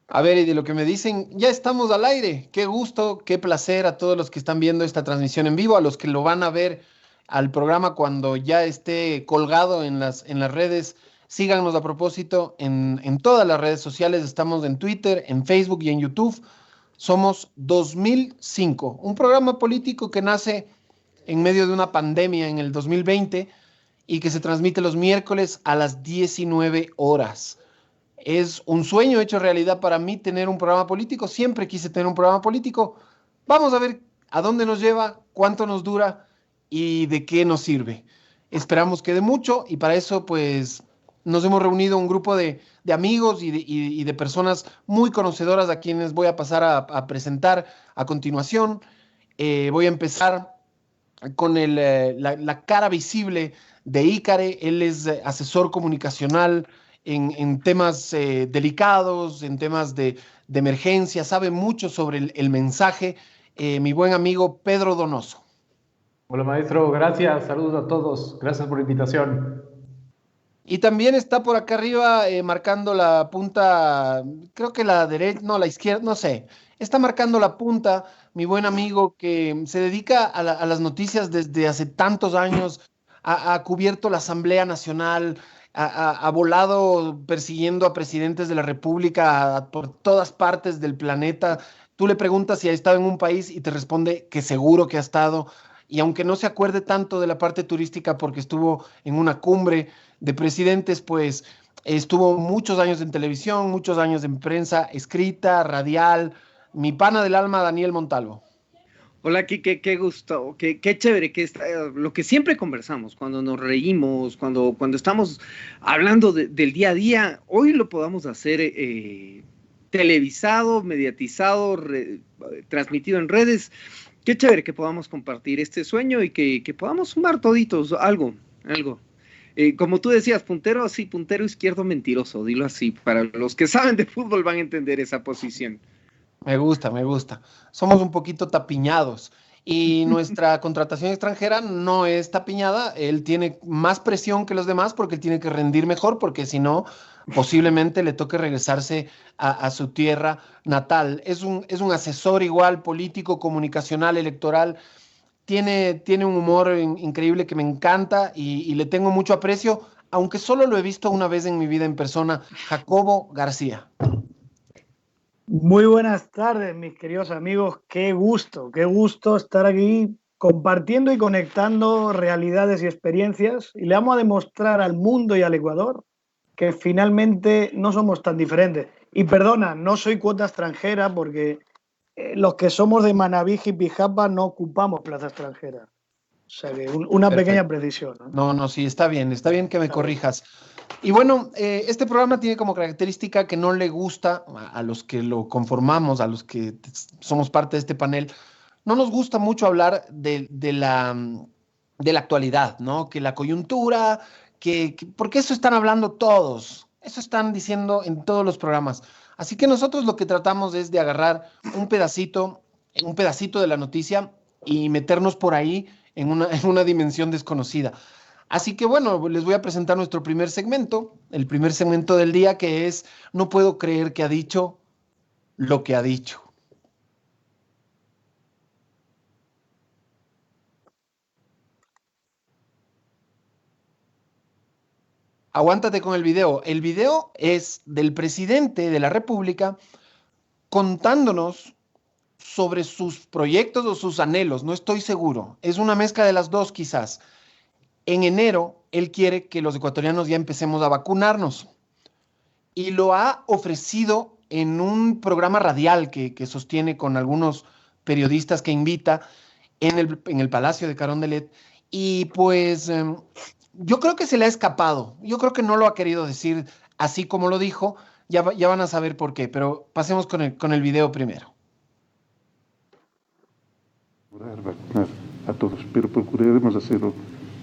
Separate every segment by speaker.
Speaker 1: A ver, y de lo que me dicen, ya estamos al aire. Qué gusto, qué placer a todos los que están viendo esta transmisión en vivo, a los que lo van a ver al programa cuando ya esté colgado en las redes. Síganos a propósito en todas las redes sociales. Estamos en Twitter, en Facebook y en YouTube. Somos 2005, un programa político que nace en medio de una pandemia en el 2020 y que se transmite los miércoles a las 19 horas. Es un sueño hecho realidad para mí tener un programa político. Siempre quise tener un programa político. Vamos a ver a dónde nos lleva, cuánto nos dura y de qué nos sirve. Esperamos que de mucho y para eso pues nos hemos reunido un grupo de amigos y de personas muy conocedoras a quienes voy a pasar a presentar a continuación. Voy a empezar con la cara visible de Ícare. Él es asesor comunicacional en temas delicados, en temas de emergencia, sabe mucho sobre el mensaje. Mi buen amigo Pedro Donoso.
Speaker 2: Hola maestro, gracias, saludos a todos, gracias por la invitación.
Speaker 1: Y también está por acá arriba marcando la punta, creo que la derecha, no, la izquierda, no sé. Está marcando la punta mi buen amigo que se dedica a las noticias desde hace tantos años, ha cubierto la Asamblea Nacional, ha volado persiguiendo a presidentes de la República por todas partes del planeta. Tú le preguntas si ha estado en un país y te responde que seguro que ha estado. Y aunque no se acuerde tanto de la parte turística porque estuvo en una cumbre de presidentes, pues estuvo muchos años en televisión, muchos años en prensa escrita, radial. Mi pana del alma, Daniel Montalvo.
Speaker 3: Hola, Kike, qué gusto, qué chévere, lo que siempre conversamos, cuando nos reímos, cuando estamos hablando del día a día, hoy lo podamos hacer televisado, mediatizado, transmitido en redes. Qué chévere que podamos compartir este sueño y que podamos sumar toditos algo. Como tú decías, puntero así, puntero izquierdo mentiroso, dilo así. Para los que saben de fútbol van a entender esa posición.
Speaker 1: Me gusta, me gusta. Somos un poquito tapiñados. y nuestra contratación extranjera no es tapiñada, él tiene más presión que los demás porque él tiene que rendir mejor, porque si no, posiblemente le toque regresarse a su tierra natal. Es un asesor igual, político, comunicacional, electoral, tiene un humor increíble que me encanta y le tengo mucho aprecio, aunque solo lo he visto una vez en mi vida en persona, Jacobo García.
Speaker 4: Muy buenas tardes, mis queridos amigos. Qué gusto estar aquí compartiendo y conectando realidades y experiencias. Y le vamos a demostrar al mundo y al Ecuador que finalmente no somos tan diferentes. Y perdona, no soy cuota extranjera porque los que somos de Manabí y Pijapa no ocupamos plaza extranjera. O sea que una
Speaker 1: Perfecto.
Speaker 4: Pequeña precisión, ¿no?
Speaker 1: No, sí, está bien que me corrijas. Y bueno, este programa tiene como característica que no le gusta a los que lo conformamos, a los que somos parte de este panel, no nos gusta mucho hablar de la actualidad, ¿no? Que la coyuntura, porque eso están hablando todos, eso están diciendo en todos los programas. Así que nosotros lo que tratamos es de agarrar un pedacito de la noticia y meternos por ahí en una dimensión desconocida. Así que bueno, les voy a presentar nuestro primer segmento, el primer segmento del día, que es No puedo creer que ha dicho lo que ha dicho. Aguántate con el video. El video es del presidente de la República contándonos sobre sus proyectos o sus anhelos, no estoy seguro. Es una mezcla de las dos quizás. En enero, él quiere que los ecuatorianos ya empecemos a vacunarnos y lo ha ofrecido en un programa radial que sostiene con algunos periodistas que invita en el Palacio de Carondelet. Y pues yo creo que se le ha escapado. Yo creo que no lo ha querido decir así como lo dijo. Ya van a saber por qué, pero pasemos con el video primero.
Speaker 5: Vacunar a todos, pero procuraremos hacerlo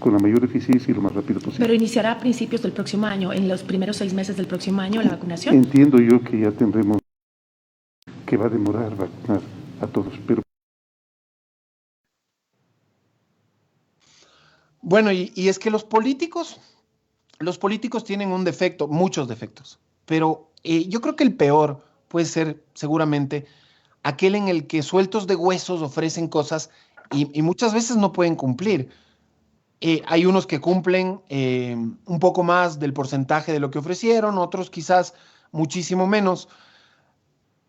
Speaker 5: con la mayor eficiencia y lo más rápido posible.
Speaker 6: Pero iniciará a principios del próximo año, en los primeros 6 meses del próximo año, la vacunación.
Speaker 5: Entiendo yo que ya tendremos que va a demorar vacunar a todos, pero...
Speaker 1: Bueno, y es que los políticos tienen un defecto, muchos defectos, pero yo creo que el peor puede ser seguramente aquel en el que sueltos de huesos ofrecen cosas y muchas veces no pueden cumplir. Hay unos que cumplen un poco más del porcentaje de lo que ofrecieron, otros quizás muchísimo menos,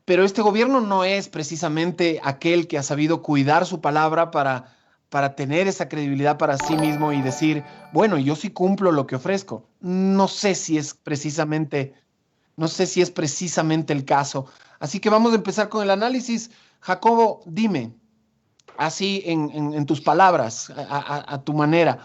Speaker 1: pero este gobierno no es precisamente aquel que ha sabido cuidar su palabra para tener esa credibilidad para sí mismo y decir, bueno, yo sí cumplo lo que ofrezco. No sé si es precisamente el caso. Así que vamos a empezar con el análisis. Jacobo, dime, así en tus palabras, a tu manera,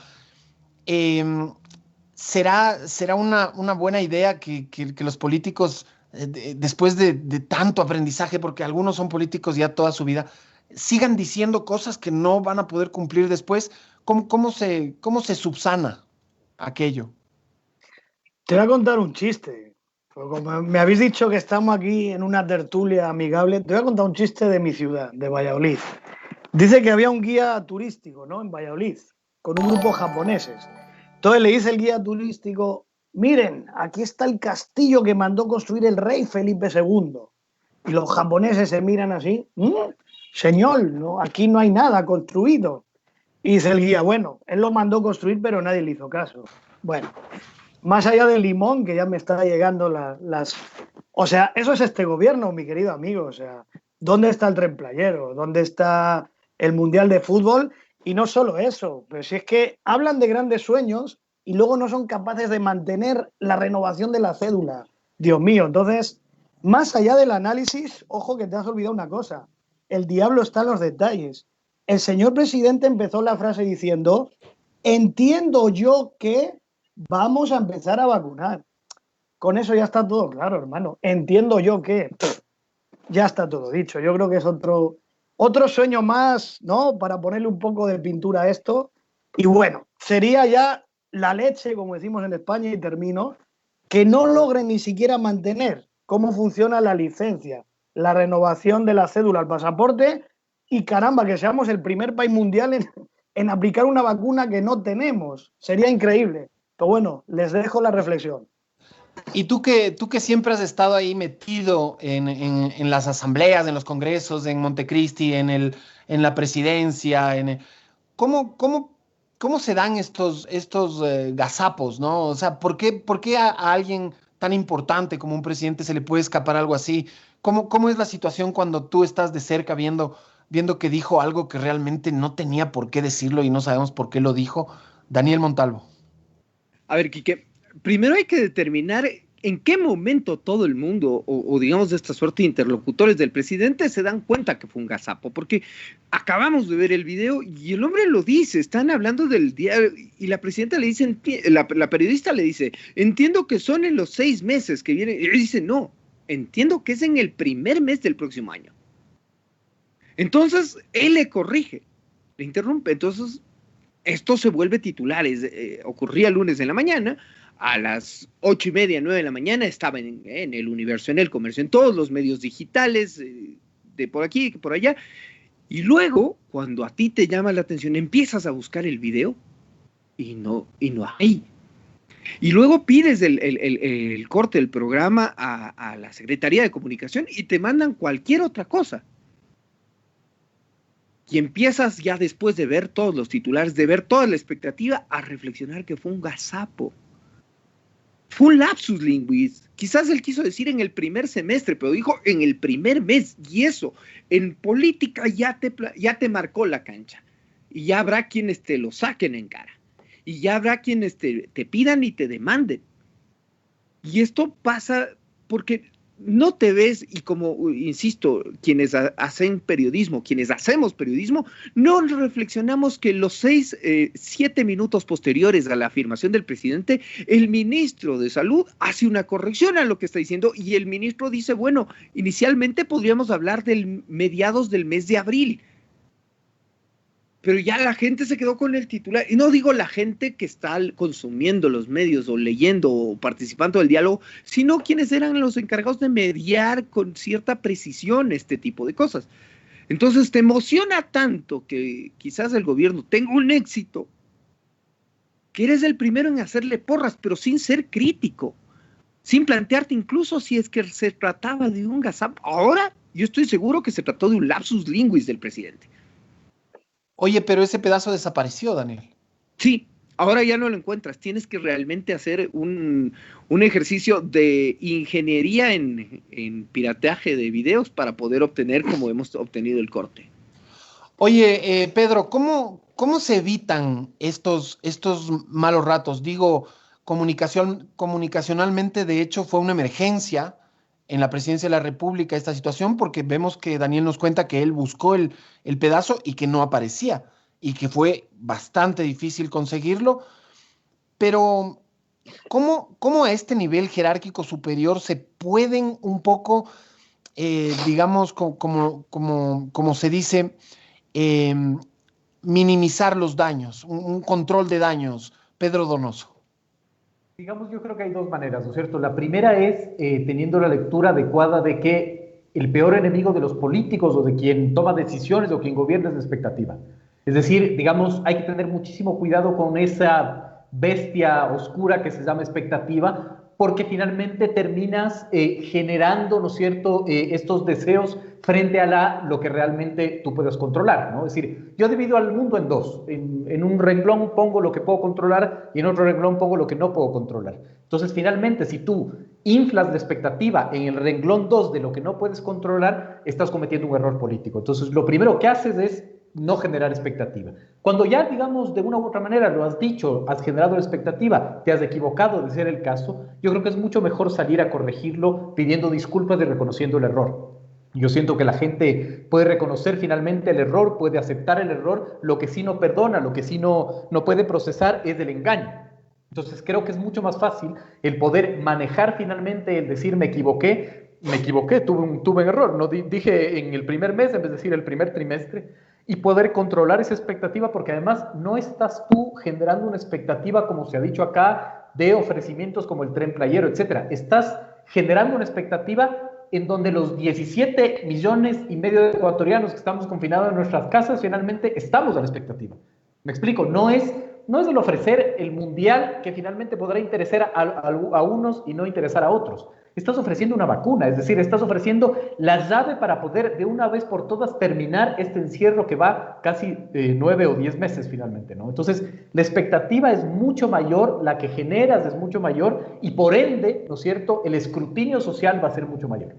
Speaker 1: ¿será una buena idea que los políticos, después de tanto aprendizaje, porque algunos son políticos ya toda su vida, sigan diciendo cosas que no van a poder cumplir después? ¿Cómo se subsana aquello?
Speaker 4: Te voy a contar un chiste. Pues como me habéis dicho que estamos aquí en una tertulia amigable, te voy a contar un chiste de mi ciudad, de Valladolid. Dice que había un guía turístico, ¿no?, en Valladolid, con un grupo japoneses. Entonces le dice el guía turístico, miren, aquí está el castillo que mandó construir el rey Felipe II. Y los japoneses se miran así, señor, ¿no? Aquí no hay nada construido. Y dice el guía, bueno, él lo mandó construir, pero nadie le hizo caso. Bueno, más allá del limón, que ya me está llegando las... O sea, eso es este gobierno, mi querido amigo. O sea, ¿dónde está el Tren Playero? ¿Dónde está el Mundial de Fútbol? Y no solo eso, pero si es que hablan de grandes sueños y luego no son capaces de mantener la renovación de la cédula. Dios mío, entonces, más allá del análisis, ojo que te has olvidado una cosa. El diablo está en los detalles. El señor presidente empezó la frase diciendo, entiendo yo que vamos a empezar a vacunar. Con eso ya está todo claro, hermano. Entiendo yo que ya está todo dicho. Yo creo que es otro sueño más, ¿no?, para ponerle un poco de pintura a esto. Y bueno, sería ya la leche, como decimos en España, y termino, que no logren ni siquiera mantener cómo funciona la licencia, la renovación de la cédula al pasaporte, y caramba, que seamos el primer país mundial en aplicar una vacuna que no tenemos. Sería increíble. Pero bueno, les dejo la reflexión.
Speaker 1: Y tú que siempre has estado ahí metido en las asambleas, en los congresos, en Montecristi, en la presidencia, ¿cómo se dan estos gazapos, ¿no? O sea, ¿por qué a alguien tan importante como un presidente se le puede escapar algo así? ¿Cómo es la situación cuando tú estás de cerca viendo que dijo algo que realmente no tenía por qué decirlo y no sabemos por qué lo dijo? Daniel Montalvo.
Speaker 3: A ver, Quique, primero hay que determinar en qué momento todo el mundo, o digamos de esta suerte de interlocutores del presidente, se dan cuenta que fue un gazapo, porque acabamos de ver el video y el hombre lo dice, están hablando del diario y la presidenta le dice, la periodista le dice, entiendo que son en los 6 meses que vienen, y él dice, no, entiendo que es en el primer mes del próximo año. Entonces, él le corrige, le interrumpe, entonces esto se vuelve titulares. Ocurría el lunes en la mañana, a las 8:30, 9 de la mañana, estaba en el Universo, en El Comercio, en todos los medios digitales, de por aquí, por allá. Y luego, cuando a ti te llama la atención, empiezas a buscar el video y no hay. Y luego pides el corte del programa a la Secretaría de Comunicación y te mandan cualquier otra cosa. Y empiezas ya después de ver todos los titulares, de ver toda la expectativa, a reflexionar que fue un gazapo. Fue un lapsus linguis. Quizás él quiso decir en el primer semestre, pero dijo en el primer mes. Y eso, en política ya te marcó la cancha. Y ya habrá quienes te lo saquen en cara. Y ya habrá quienes te pidan y te demanden. Y esto pasa porque no te ves, y como insisto, quienes hacemos periodismo, no reflexionamos que los 7 minutos posteriores a la afirmación del presidente, el ministro de Salud hace una corrección a lo que está diciendo, y el ministro dice, bueno, inicialmente podríamos hablar del mediados del mes de abril, pero ya la gente se quedó con el titular, y no digo la gente que está consumiendo los medios o leyendo o participando del diálogo, sino quienes eran los encargados de mediar con cierta precisión este tipo de cosas. Entonces te emociona tanto que quizás el gobierno tenga un éxito, que eres el primero en hacerle porras, pero sin ser crítico, sin plantearte incluso si es que se trataba de un gazapo. Ahora yo estoy seguro que se trató de un lapsus linguis del presidente.
Speaker 1: Oye, pero ese pedazo desapareció, Daniel.
Speaker 3: Sí, ahora ya no lo encuentras. Tienes que realmente hacer un ejercicio de ingeniería en pirateaje de videos para poder obtener como hemos obtenido el corte.
Speaker 1: Oye, Pedro, ¿cómo se evitan estos malos ratos? Digo, comunicacionalmente, de hecho, fue una emergencia en la presidencia de la República esta situación, porque vemos que Daniel nos cuenta que él buscó el pedazo y que no aparecía, y que fue bastante difícil conseguirlo, pero ¿cómo a este nivel jerárquico superior se pueden un poco, digamos, como se dice, eh, minimizar los daños, un control de daños? Pedro Donoso.
Speaker 2: Digamos, yo creo que hay dos maneras, ¿no es cierto? La primera es teniendo la lectura adecuada de que el peor enemigo de los políticos o de quien toma decisiones o quien gobierna es la expectativa. Es decir, digamos, hay que tener muchísimo cuidado con esa bestia oscura que se llama expectativa, porque finalmente terminas generando, ¿no es cierto?, estos deseos frente a lo que realmente tú puedes controlar, ¿no? Es decir, yo divido al mundo en dos. En un renglón pongo lo que puedo controlar y en otro renglón pongo lo que no puedo controlar. Entonces, finalmente, si tú inflas la expectativa en el renglón 2 de lo que no puedes controlar, estás cometiendo un error político. Entonces, lo primero que haces es no generar expectativa. Cuando ya, digamos, de una u otra manera lo has dicho, has generado la expectativa, te has equivocado de ser el caso, yo creo que es mucho mejor salir a corregirlo pidiendo disculpas y reconociendo el error. Yo siento que la gente puede reconocer finalmente el error, puede aceptar el error, lo que sí no perdona, lo que sí no puede procesar es el engaño. Entonces creo que es mucho más fácil el poder manejar finalmente, el decir me equivoqué, tuve un error, no dije en el primer mes en vez de decir el primer trimestre, y poder controlar esa expectativa, porque además no estás tú generando una expectativa, como se ha dicho acá, de ofrecimientos como el Tren Playero, etcétera. Estás generando una expectativa en donde los 17 millones y medio de ecuatorianos que estamos confinados en nuestras casas, finalmente estamos a la expectativa. Me explico, no es el ofrecer el mundial que finalmente podrá interesar a unos y no interesar a otros. Estás ofreciendo una vacuna, es decir, estás ofreciendo la llave para poder de una vez por todas terminar este encierro que va casi 9 o 10 meses finalmente, ¿no? Entonces, la expectativa es mucho mayor, la que generas es mucho mayor y por ende, ¿no es cierto?, el escrutinio social va a ser mucho mayor.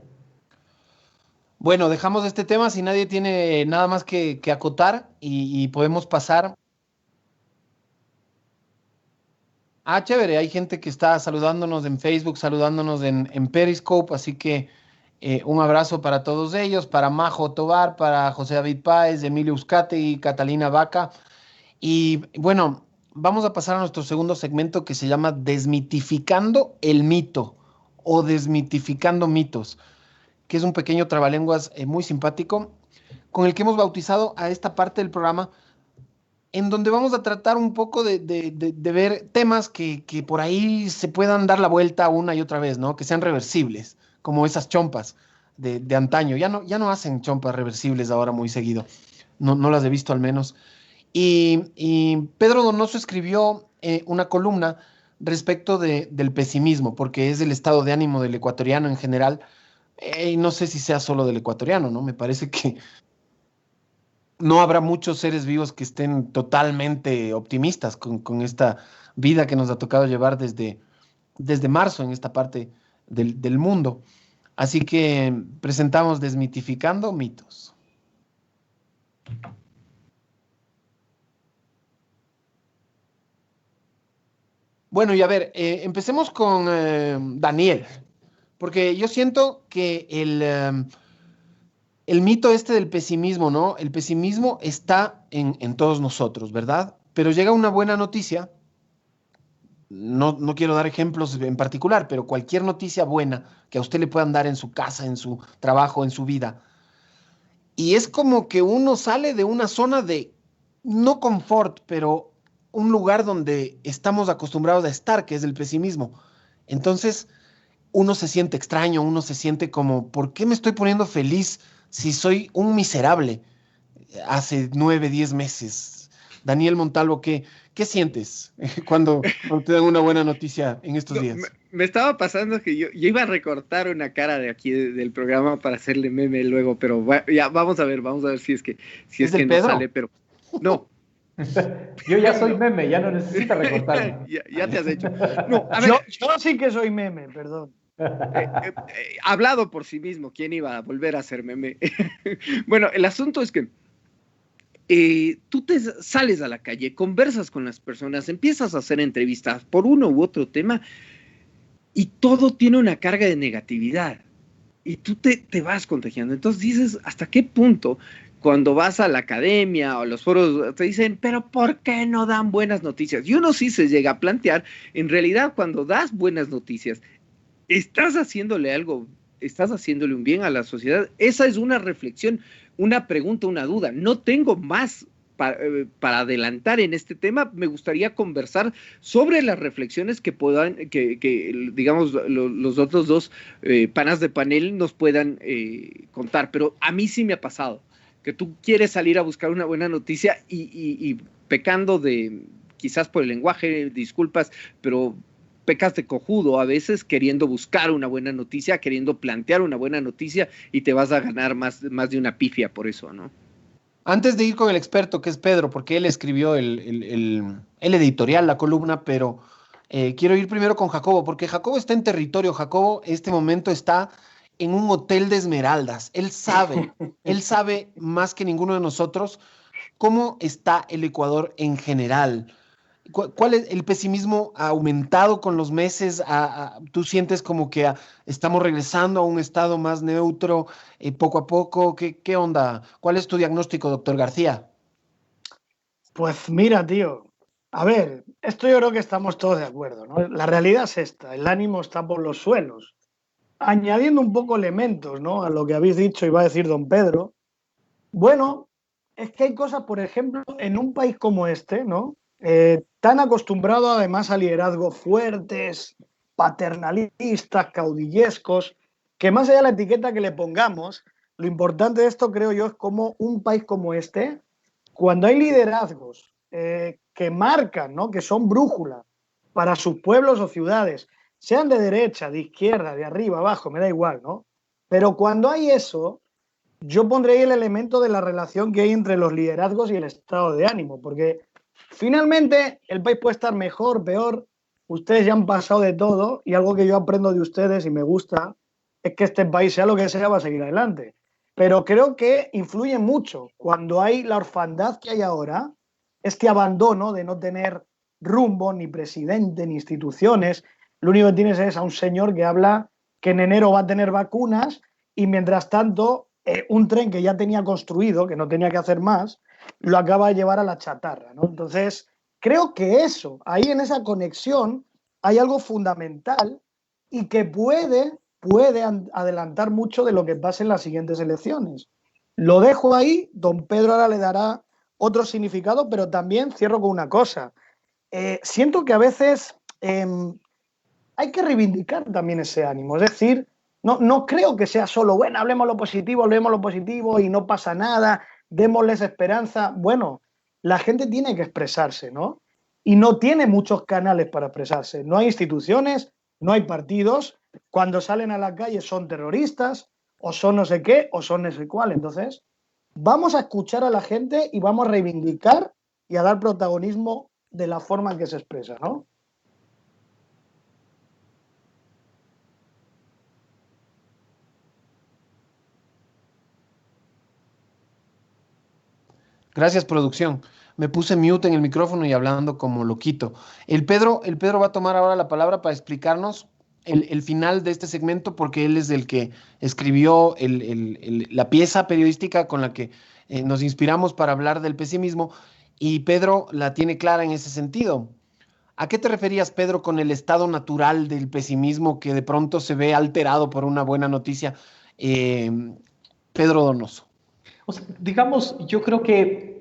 Speaker 1: Bueno, dejamos este tema si nadie tiene nada más que acotar y podemos pasar. Ah, chévere, hay gente que está saludándonos en Facebook, saludándonos en Periscope, así que un abrazo para todos ellos, para Majo Tobar, para José David Páez, Emilio Uzcate y Catalina Vaca. Y bueno, vamos a pasar a nuestro segundo segmento que se llama Desmitificando el mito o Desmitificando mitos, que es un pequeño trabalenguas muy simpático con el que hemos bautizado a esta parte del programa en donde vamos a tratar un poco de ver temas que por ahí se puedan dar la vuelta una y otra vez, ¿no? Que sean reversibles, como esas chompas de antaño. Ya no hacen chompas reversibles ahora muy seguido. No las he visto al menos. Y Pedro Donoso escribió una columna respecto del pesimismo, porque es el estado de ánimo del ecuatoriano en general. Y no sé si sea solo del ecuatoriano, ¿no? Me parece que no habrá muchos seres vivos que estén totalmente optimistas con esta vida que nos ha tocado llevar desde marzo en esta parte del mundo. Así que presentamos Desmitificando mitos. Bueno, y a ver, empecemos con Daniel, porque yo siento que el mito este del pesimismo, ¿no? El pesimismo está en todos nosotros, ¿verdad? Pero llega una buena noticia, no quiero dar ejemplos en particular, pero cualquier noticia buena que a usted le puedan dar en su casa, en su trabajo, en su vida. Y es como que uno sale de una zona de, no confort, pero un lugar donde estamos acostumbrados a estar, que es el pesimismo. Entonces, uno se siente extraño, uno se siente como, ¿por qué me estoy poniendo feliz si soy un miserable hace 9, 10 meses? Daniel Montalvo, ¿qué sientes cuando te dan una buena noticia en estos
Speaker 3: No,
Speaker 1: días?
Speaker 3: me estaba pasando que yo iba a recortar una cara de aquí del programa para hacerle meme luego, pero ya vamos a ver si es que
Speaker 1: ¿Es del
Speaker 3: no
Speaker 1: Pedro?
Speaker 3: sale, pero no.
Speaker 2: Yo ya soy meme, ya no necesito recortarme.
Speaker 3: ya te has hecho. No, a ver,
Speaker 4: Yo sí que soy meme, perdón.
Speaker 3: hablado por sí mismo, ¿quién iba a volver a hacer meme? Bueno, el asunto es que tú te sales a la calle, conversas con las personas, empiezas a hacer entrevistas por uno u otro tema y todo tiene una carga de negatividad y tú te vas contagiando. Entonces dices, ¿hasta qué punto cuando vas a la academia o a los foros te dicen, pero ¿por qué no dan buenas noticias? Y uno sí se llega a plantear, en realidad cuando das buenas noticias, estás haciéndole un bien a la sociedad. Esa es una reflexión, una pregunta, una duda. No tengo más para adelantar en este tema. Me gustaría conversar sobre las reflexiones que puedan, que digamos, los otros dos panas de panel nos puedan contar. Pero a mí sí me ha pasado que tú quieres salir a buscar una buena noticia y pecando de, quizás por el lenguaje, disculpas, pero pecas de cojudo a veces queriendo buscar una buena noticia, queriendo plantear una buena noticia y te vas a ganar más de una pifia por eso, ¿no?
Speaker 1: Antes de ir con el experto, que es Pedro, porque él escribió el editorial, la columna, pero quiero ir primero con Jacobo, porque Jacobo está en territorio. Jacobo, este momento está en un hotel de esmeraldas. Él sabe más que ninguno de nosotros cómo está el Ecuador en general. ¿Cuál es el pesimismo? ¿Ha aumentado con los meses? ¿Tú sientes como que estamos regresando a un estado más neutro poco a poco? ¿Qué onda? ¿Cuál es tu diagnóstico, doctor García?
Speaker 4: Pues mira, tío, a ver, esto yo creo que estamos todos de acuerdo, ¿no? La realidad es esta, el ánimo está por los suelos. Añadiendo un poco elementos, ¿no?, a lo que habéis dicho y va a decir don Pedro. Bueno, es que hay cosas, por ejemplo, en un país como este, ¿no?, tan acostumbrado además a liderazgos fuertes, paternalistas, caudillescos, que más allá de la etiqueta que le pongamos, lo importante de esto, creo yo, es como un país como este, cuando hay liderazgos que marcan, ¿no? Que son brújula para sus pueblos o ciudades, sean de derecha, de izquierda, de arriba, abajo, me da igual, ¿no? Pero cuando hay eso, yo pondré ahí el elemento de la relación que hay entre los liderazgos y el estado de ánimo, porque finalmente el país puede estar mejor, peor, ustedes ya han pasado de todo y algo que yo aprendo de ustedes y me gusta es que este país, sea lo que sea, va a seguir adelante. Pero creo que influye mucho cuando hay la orfandad que hay ahora, este abandono de no tener rumbo, ni presidente, ni instituciones. Lo único que tienes es a un señor que habla que en enero va a tener vacunas y mientras tanto un tren que ya tenía construido, que no tenía que hacer más, lo acaba de llevar a la chatarra, ¿no? Entonces, creo que eso, ahí en esa conexión, hay algo fundamental y que puede adelantar mucho de lo que pase en las siguientes elecciones. Lo dejo ahí, don Pedro ahora le dará otro significado, pero también cierro con una cosa. Siento que a veces hay que reivindicar también ese ánimo, es decir, no creo que sea solo, bueno, hablemos lo positivo y no pasa nada, démosles esperanza. Bueno, la gente tiene que expresarse, ¿no? Y no tiene muchos canales para expresarse. No hay instituciones, no hay partidos. Cuando salen a la calle son terroristas, o son no sé qué, o son no sé cuál. Entonces, vamos a escuchar a la gente y vamos a reivindicar y a dar protagonismo de la forma en que se expresa, ¿no?
Speaker 1: Gracias, producción. Me puse mute en el micrófono y hablando como loquito. El Pedro va a tomar ahora la palabra para explicarnos el final de este segmento, porque él es el que escribió la pieza periodística con la que nos inspiramos para hablar del pesimismo, y Pedro la tiene clara en ese sentido. ¿A qué te referías, Pedro, con el estado natural del pesimismo que de pronto se ve alterado por una buena noticia? Eh, Pedro Donoso.
Speaker 2: O sea, digamos, yo creo que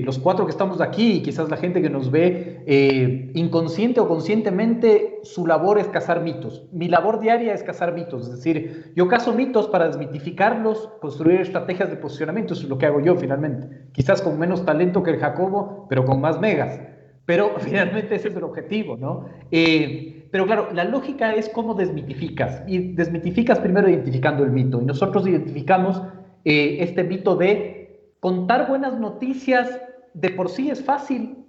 Speaker 2: los cuatro que estamos aquí y quizás la gente que nos ve, inconsciente o conscientemente, su labor es cazar mitos. Mi labor diaria es cazar mitos, es decir, yo cazo mitos para desmitificarlos, construir estrategias de posicionamiento, eso es lo que hago yo finalmente. Quizás con menos talento que el Jacobo, pero con más megas. Pero finalmente ese es el objetivo, ¿no? Pero claro, la lógica es cómo desmitificas. Y desmitificas primero identificando el mito. Y nosotros identificamos este mito de contar buenas noticias de por sí es fácil.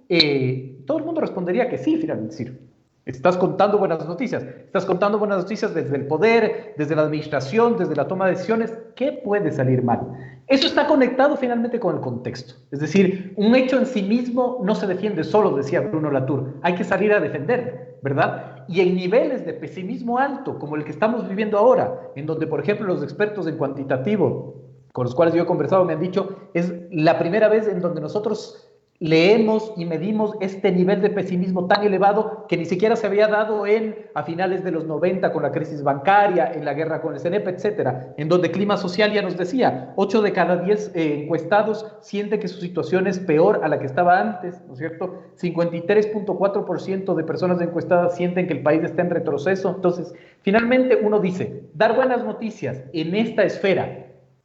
Speaker 2: Todo el mundo respondería que sí, finalmente. Es decir, estás contando buenas noticias. Estás contando buenas noticias desde el poder, desde la administración, desde la toma de decisiones. ¿Qué puede salir mal? Eso está conectado finalmente con el contexto. Es decir, un hecho en sí mismo no se defiende solo, decía Bruno Latour. Hay que salir a defenderlo, ¿verdad? Y en niveles de pesimismo alto, como el que estamos viviendo ahora, en donde, por ejemplo, los expertos en cuantitativo, con los cuales yo he conversado, me han dicho, es la primera vez en donde nosotros leemos y medimos este nivel de pesimismo tan elevado que ni siquiera se había dado a finales de los 90 con la crisis bancaria, en la guerra con el CNP, etcétera, en donde Clima Social ya nos decía, 8 de cada 10 encuestados sienten que su situación es peor a la que estaba antes, ¿no es cierto? 53.4% de personas encuestadas sienten que el país está en retroceso. Entonces, finalmente uno dice, dar buenas noticias en esta esfera,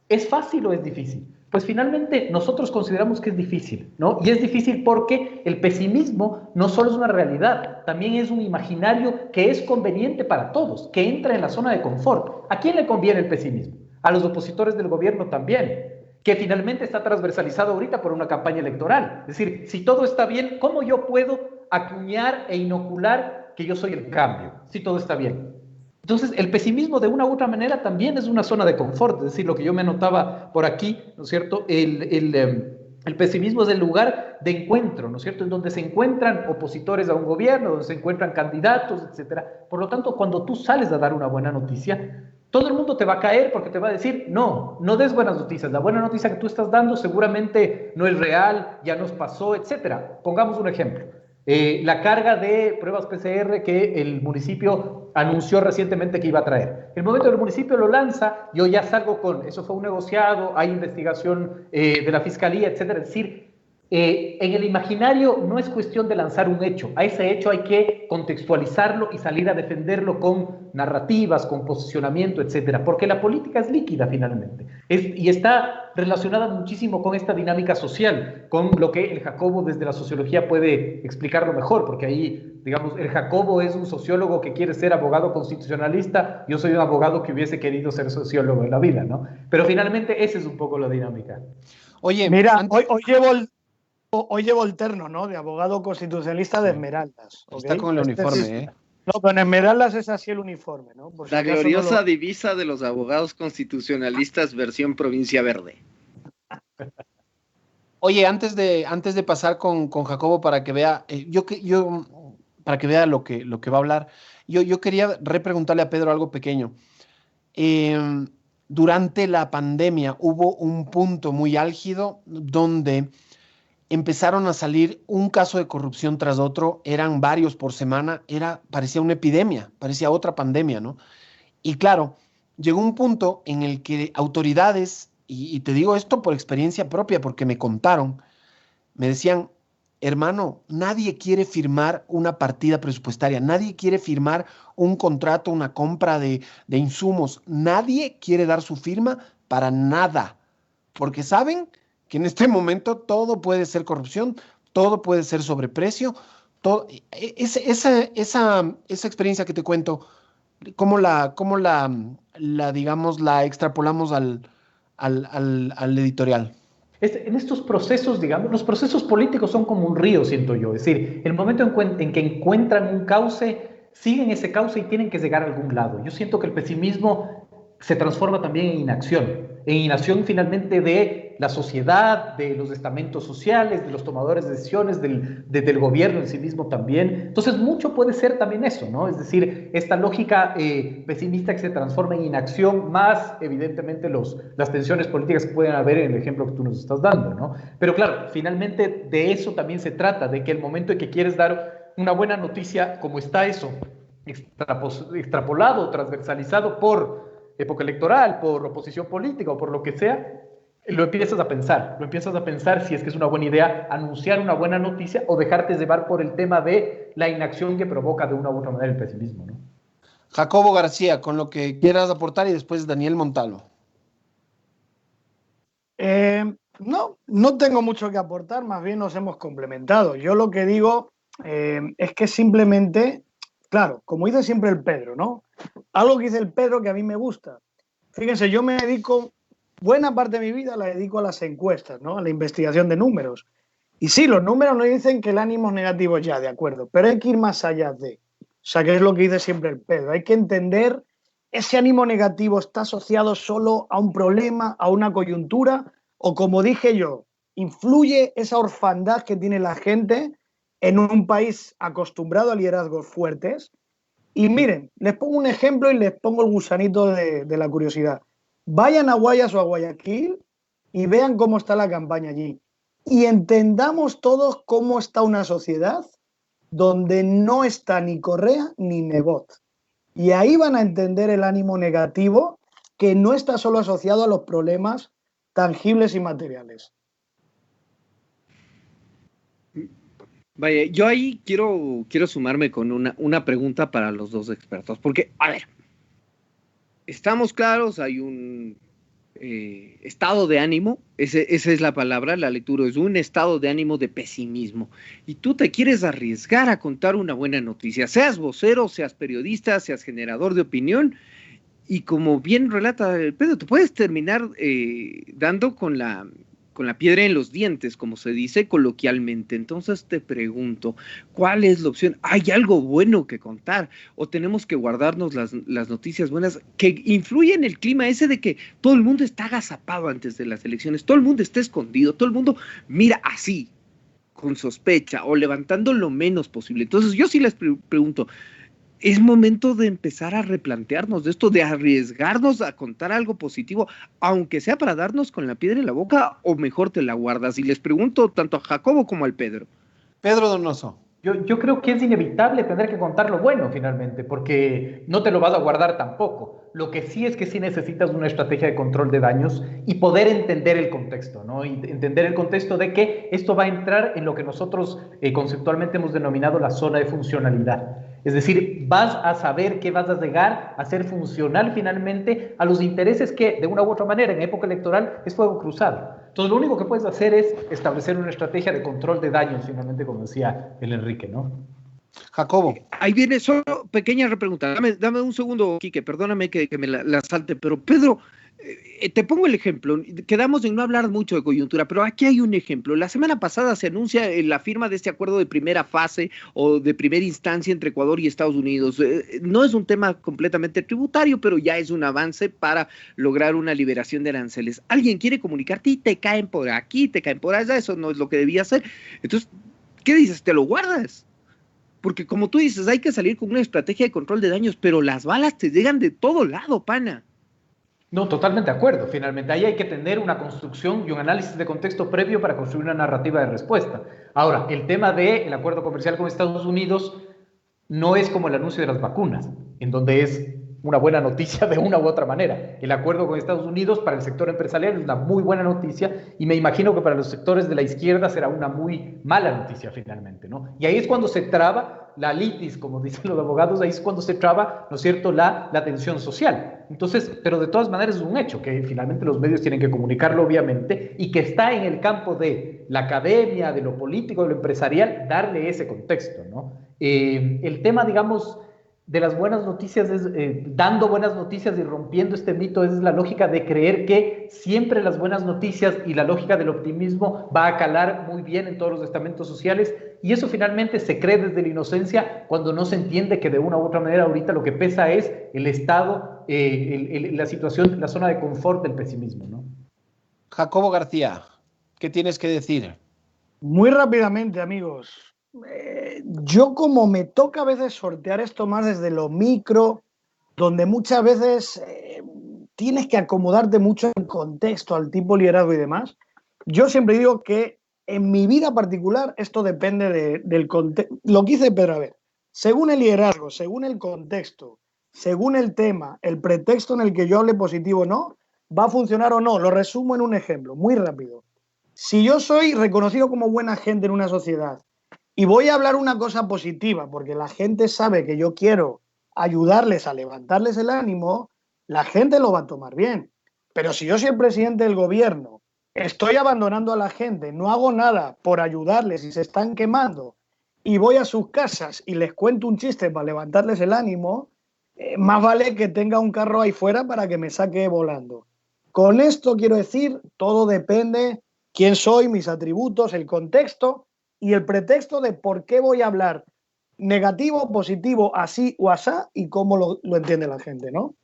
Speaker 2: ¿es fácil o es difícil? Pues finalmente nosotros consideramos que es difícil, ¿no? Y es difícil porque el pesimismo no solo es una realidad, también es un imaginario que es conveniente para todos, que entra en la zona de confort. ¿A quién le conviene el pesimismo? A los opositores del gobierno también, que finalmente está transversalizado ahorita por una campaña electoral. Es decir, si todo está bien, ¿cómo yo puedo acuñar e inocular que yo soy el cambio? Si todo está bien. Entonces, el pesimismo de una u otra manera también es una zona de confort, es decir, lo que yo me notaba por aquí, ¿no es cierto? El pesimismo es el lugar de encuentro, ¿no es cierto? En donde se encuentran opositores a un gobierno, donde se encuentran candidatos, etcétera. Por lo tanto, cuando tú sales a dar una buena noticia, todo el mundo te va a caer porque te va a decir, no des buenas noticias, la buena noticia que tú estás dando seguramente no es real, ya nos pasó, etcétera. Pongamos un ejemplo. La carga de pruebas PCR que el municipio anunció recientemente que iba a traer. El momento que el municipio lo lanza, yo ya salgo con, eso fue un negociado, hay investigación de la fiscalía, etcétera. Es decir, En el imaginario no es cuestión de lanzar un hecho, a ese hecho hay que contextualizarlo y salir a defenderlo con narrativas, con posicionamiento, etcétera, porque la política es líquida finalmente, y está relacionada muchísimo con esta dinámica social, con lo que el Jacobo desde la sociología puede explicarlo mejor, porque ahí, digamos, el Jacobo es un sociólogo que quiere ser abogado constitucionalista, yo soy un abogado que hubiese querido ser sociólogo en la vida, ¿no? Pero finalmente esa es un poco la dinámica.
Speaker 4: Oye, mira, hoy llevo el terno, ¿no? De abogado constitucionalista de Esmeraldas. ¿Okay?
Speaker 1: Está con el uniforme, ¿eh?
Speaker 4: No, pero en Esmeraldas es así el uniforme, ¿no? Por si
Speaker 3: la gloriosa divisa de los abogados constitucionalistas versión Provincia Verde.
Speaker 1: Oye, antes de pasar con Jacobo para que vea, para que vea lo que va a hablar, yo quería repreguntarle a Pedro algo pequeño. Durante la pandemia hubo un punto muy álgido donde empezaron a salir un caso de corrupción tras otro, eran varios por semana, parecía una epidemia, parecía otra pandemia, ¿no? Y claro, llegó un punto en el que autoridades, y te digo esto por experiencia propia, porque me contaron, me decían, hermano, nadie quiere firmar una partida presupuestaria, nadie quiere firmar un contrato, una compra de insumos, nadie quiere dar su firma para nada, porque saben que en este momento todo puede ser corrupción, todo puede ser sobreprecio, todo, esa experiencia que te cuento, ¿cómo la digamos, la extrapolamos al editorial?
Speaker 2: En estos procesos, digamos, los procesos políticos son como un río, siento yo. Es decir, el momento en que encuentran un cauce, siguen ese cauce y tienen que llegar a algún lado. Yo siento que el pesimismo se transforma también en inacción finalmente de la sociedad, de los estamentos sociales, de los tomadores de decisiones, del gobierno en sí mismo también. Entonces, mucho puede ser también eso, ¿no? Es decir, esta lógica pesimista que se transforma en inacción, más evidentemente las tensiones políticas que pueden haber en el ejemplo que tú nos estás dando, ¿no? Pero claro, finalmente de eso también se trata, de que el momento en que quieres dar una buena noticia, como está eso, extrapolado, transversalizado por época electoral, por oposición política o por lo que sea, lo empiezas a pensar si es que es una buena idea anunciar una buena noticia o dejarte llevar por el tema de la inacción que provoca de una u otra manera el pesimismo, ¿no?
Speaker 1: Jacobo García, con lo que quieras aportar, y después Daniel Montalvo.
Speaker 4: No tengo mucho que aportar, más bien nos hemos complementado. Yo lo que digo es que simplemente, claro, como dice siempre el Pedro, ¿no? Algo que dice el Pedro que a mí me gusta. Fíjense, yo me dedico, buena parte de mi vida la dedico a las encuestas, ¿no? A la investigación de números. Y sí, los números nos dicen que el ánimo es negativo ya, de acuerdo, pero hay que ir más allá de. O sea, que es lo que dice siempre el Pedro. Hay que entender, ese ánimo negativo está asociado solo a un problema, a una coyuntura, o como dije yo, influye esa orfandad que tiene la gente en un país acostumbrado a liderazgos fuertes. Y miren, les pongo un ejemplo y les pongo el gusanito de la curiosidad. Vayan a Guayas o a Guayaquil y vean cómo está la campaña allí. Y entendamos todos cómo está una sociedad donde no está ni Correa ni Nebot. Y ahí van a entender el ánimo negativo que no está solo asociado a los problemas tangibles y materiales.
Speaker 3: Vaya, yo ahí quiero sumarme con una pregunta para los dos expertos, porque, a ver, estamos claros, hay un estado de ánimo, esa es la palabra, la lectura es un estado de ánimo de pesimismo, y tú te quieres arriesgar a contar una buena noticia, seas vocero, seas periodista, seas generador de opinión, y como bien relata Pedro, te puedes terminar dando con la piedra en los dientes, como se dice coloquialmente. Entonces te pregunto, ¿cuál es la opción? ¿Hay algo bueno que contar? ¿O tenemos que guardarnos las noticias buenas que influyen en el clima ese de que todo el mundo está agazapado antes de las elecciones, todo el mundo está escondido, todo el mundo mira así, con sospecha o levantando lo menos posible? Entonces yo sí les pregunto, es momento de empezar a replantearnos de esto, de arriesgarnos a contar algo positivo, aunque sea para darnos con la piedra en la boca, o mejor te la guardas. Y les pregunto tanto a Jacobo como al Pedro.
Speaker 1: Pedro Donoso.
Speaker 2: Yo creo que es inevitable tener que contar lo bueno finalmente, porque no te lo vas a guardar tampoco. Lo que sí es que sí necesitas una estrategia de control de daños y poder entender el contexto, ¿no? Y entender el contexto de que esto va a entrar en lo que nosotros conceptualmente hemos denominado la zona de funcionalidad. Es decir, vas a saber que vas a llegar a ser funcional finalmente a los intereses que, de una u otra manera, en época electoral es fuego cruzado. Entonces, lo único que puedes hacer es establecer una estrategia de control de daños, finalmente, como decía el Enrique, ¿no?
Speaker 1: Jacobo.
Speaker 3: Ahí viene solo pequeña repregunta. Dame un segundo, Quique, perdóname que me la salte, pero Pedro, te pongo el ejemplo. Quedamos en no hablar mucho de coyuntura, pero aquí hay un ejemplo. La semana pasada se anuncia la firma de este acuerdo de primera fase o de primera instancia entre Ecuador y Estados Unidos. No es un tema completamente tributario, pero ya es un avance para lograr una liberación de aranceles. Alguien quiere comunicarte y te caen por aquí, te caen por allá, eso no es lo que debía hacer. Entonces, ¿qué dices? ¿Te lo guardas? Porque como tú dices, hay que salir con una estrategia de control de daños, pero las balas te llegan de todo lado, pana.
Speaker 2: No, totalmente de acuerdo. Finalmente, ahí hay que tener una construcción y un análisis de contexto previo para construir una narrativa de respuesta. Ahora, el tema del acuerdo comercial con Estados Unidos no es como el anuncio de las vacunas, en donde es una buena noticia de una u otra manera. El acuerdo con Estados Unidos para el sector empresarial es una muy buena noticia y me imagino que para los sectores de la izquierda será una muy mala noticia finalmente, ¿no? Y ahí es cuando se traba la litis, como dicen los abogados, ahí es cuando se traba, ¿no es cierto?, la tensión social. Entonces, pero de todas maneras es un hecho que finalmente los medios tienen que comunicarlo, obviamente, y que está en el campo de la academia, de lo político, de lo empresarial, darle ese contexto, ¿no? El tema, digamos, de las buenas noticias es, dando buenas noticias y rompiendo este mito, es la lógica de creer que siempre las buenas noticias y la lógica del optimismo va a calar muy bien en todos los estamentos sociales, y eso finalmente se cree desde la inocencia cuando no se entiende que de una u otra manera ahorita lo que pesa es el estado, la situación, la zona de confort del pesimismo, ¿no?
Speaker 1: Jacobo García, ¿qué tienes que decir?
Speaker 4: Muy rápidamente, amigos. Yo como me toca a veces sortear esto más desde lo micro, donde muchas veces tienes que acomodarte mucho al contexto, al tipo de liderazgo y demás, yo siempre digo que en mi vida particular esto depende del contexto. Lo que dice Pedro, a ver, según el liderazgo, según el contexto, según el tema, el pretexto en el que yo hable positivo o no, va a funcionar o no. Lo resumo en un ejemplo, muy rápido. Si yo soy reconocido como buena gente en una sociedad y voy a hablar una cosa positiva porque la gente sabe que yo quiero ayudarles a levantarles el ánimo, la gente lo va a tomar bien. Pero si yo soy el presidente del gobierno, estoy abandonando a la gente, no hago nada por ayudarles y se están quemando y voy a sus casas y les cuento un chiste para levantarles el ánimo, más vale que tenga un carro ahí fuera para que me saque volando. Con esto quiero decir, todo depende quién soy, mis atributos, el contexto y el pretexto de por qué voy a hablar negativo, positivo, así o asá y cómo lo entiende la gente, ¿no?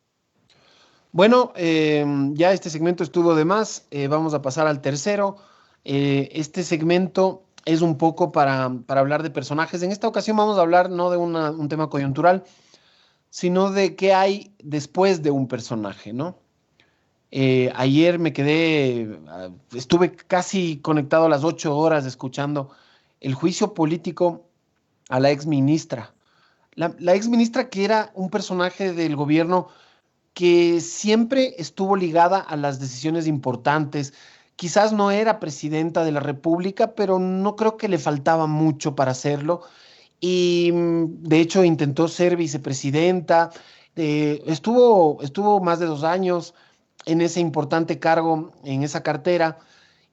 Speaker 1: Bueno, ya este segmento estuvo de más, vamos a pasar al tercero. Este segmento es un poco para hablar de personajes. En esta ocasión vamos a hablar no de un tema coyuntural, sino de qué hay después de un personaje, ¿no? Ayer estuve casi conectado a las 8 horas escuchando el juicio político a la ex ministra. La ex ministra que era un personaje del gobierno que siempre estuvo ligada a las decisiones importantes. Quizás no era presidenta de la República, pero no creo que le faltaba mucho para hacerlo. Y de hecho intentó ser vicepresidenta. Estuvo más de 2 años en ese importante cargo, en esa cartera.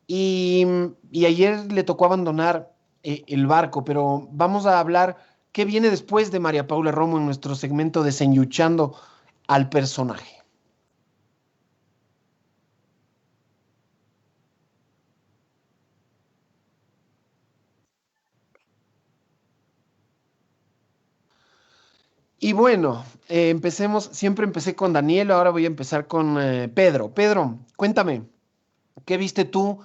Speaker 1: Y ayer le tocó abandonar el barco, pero vamos a hablar qué viene después de María Paula Romo en nuestro segmento Desenyuchando al personaje. Y bueno, siempre empecé con Daniel, ahora voy a empezar con Pedro. Pedro, cuéntame, ¿qué viste tú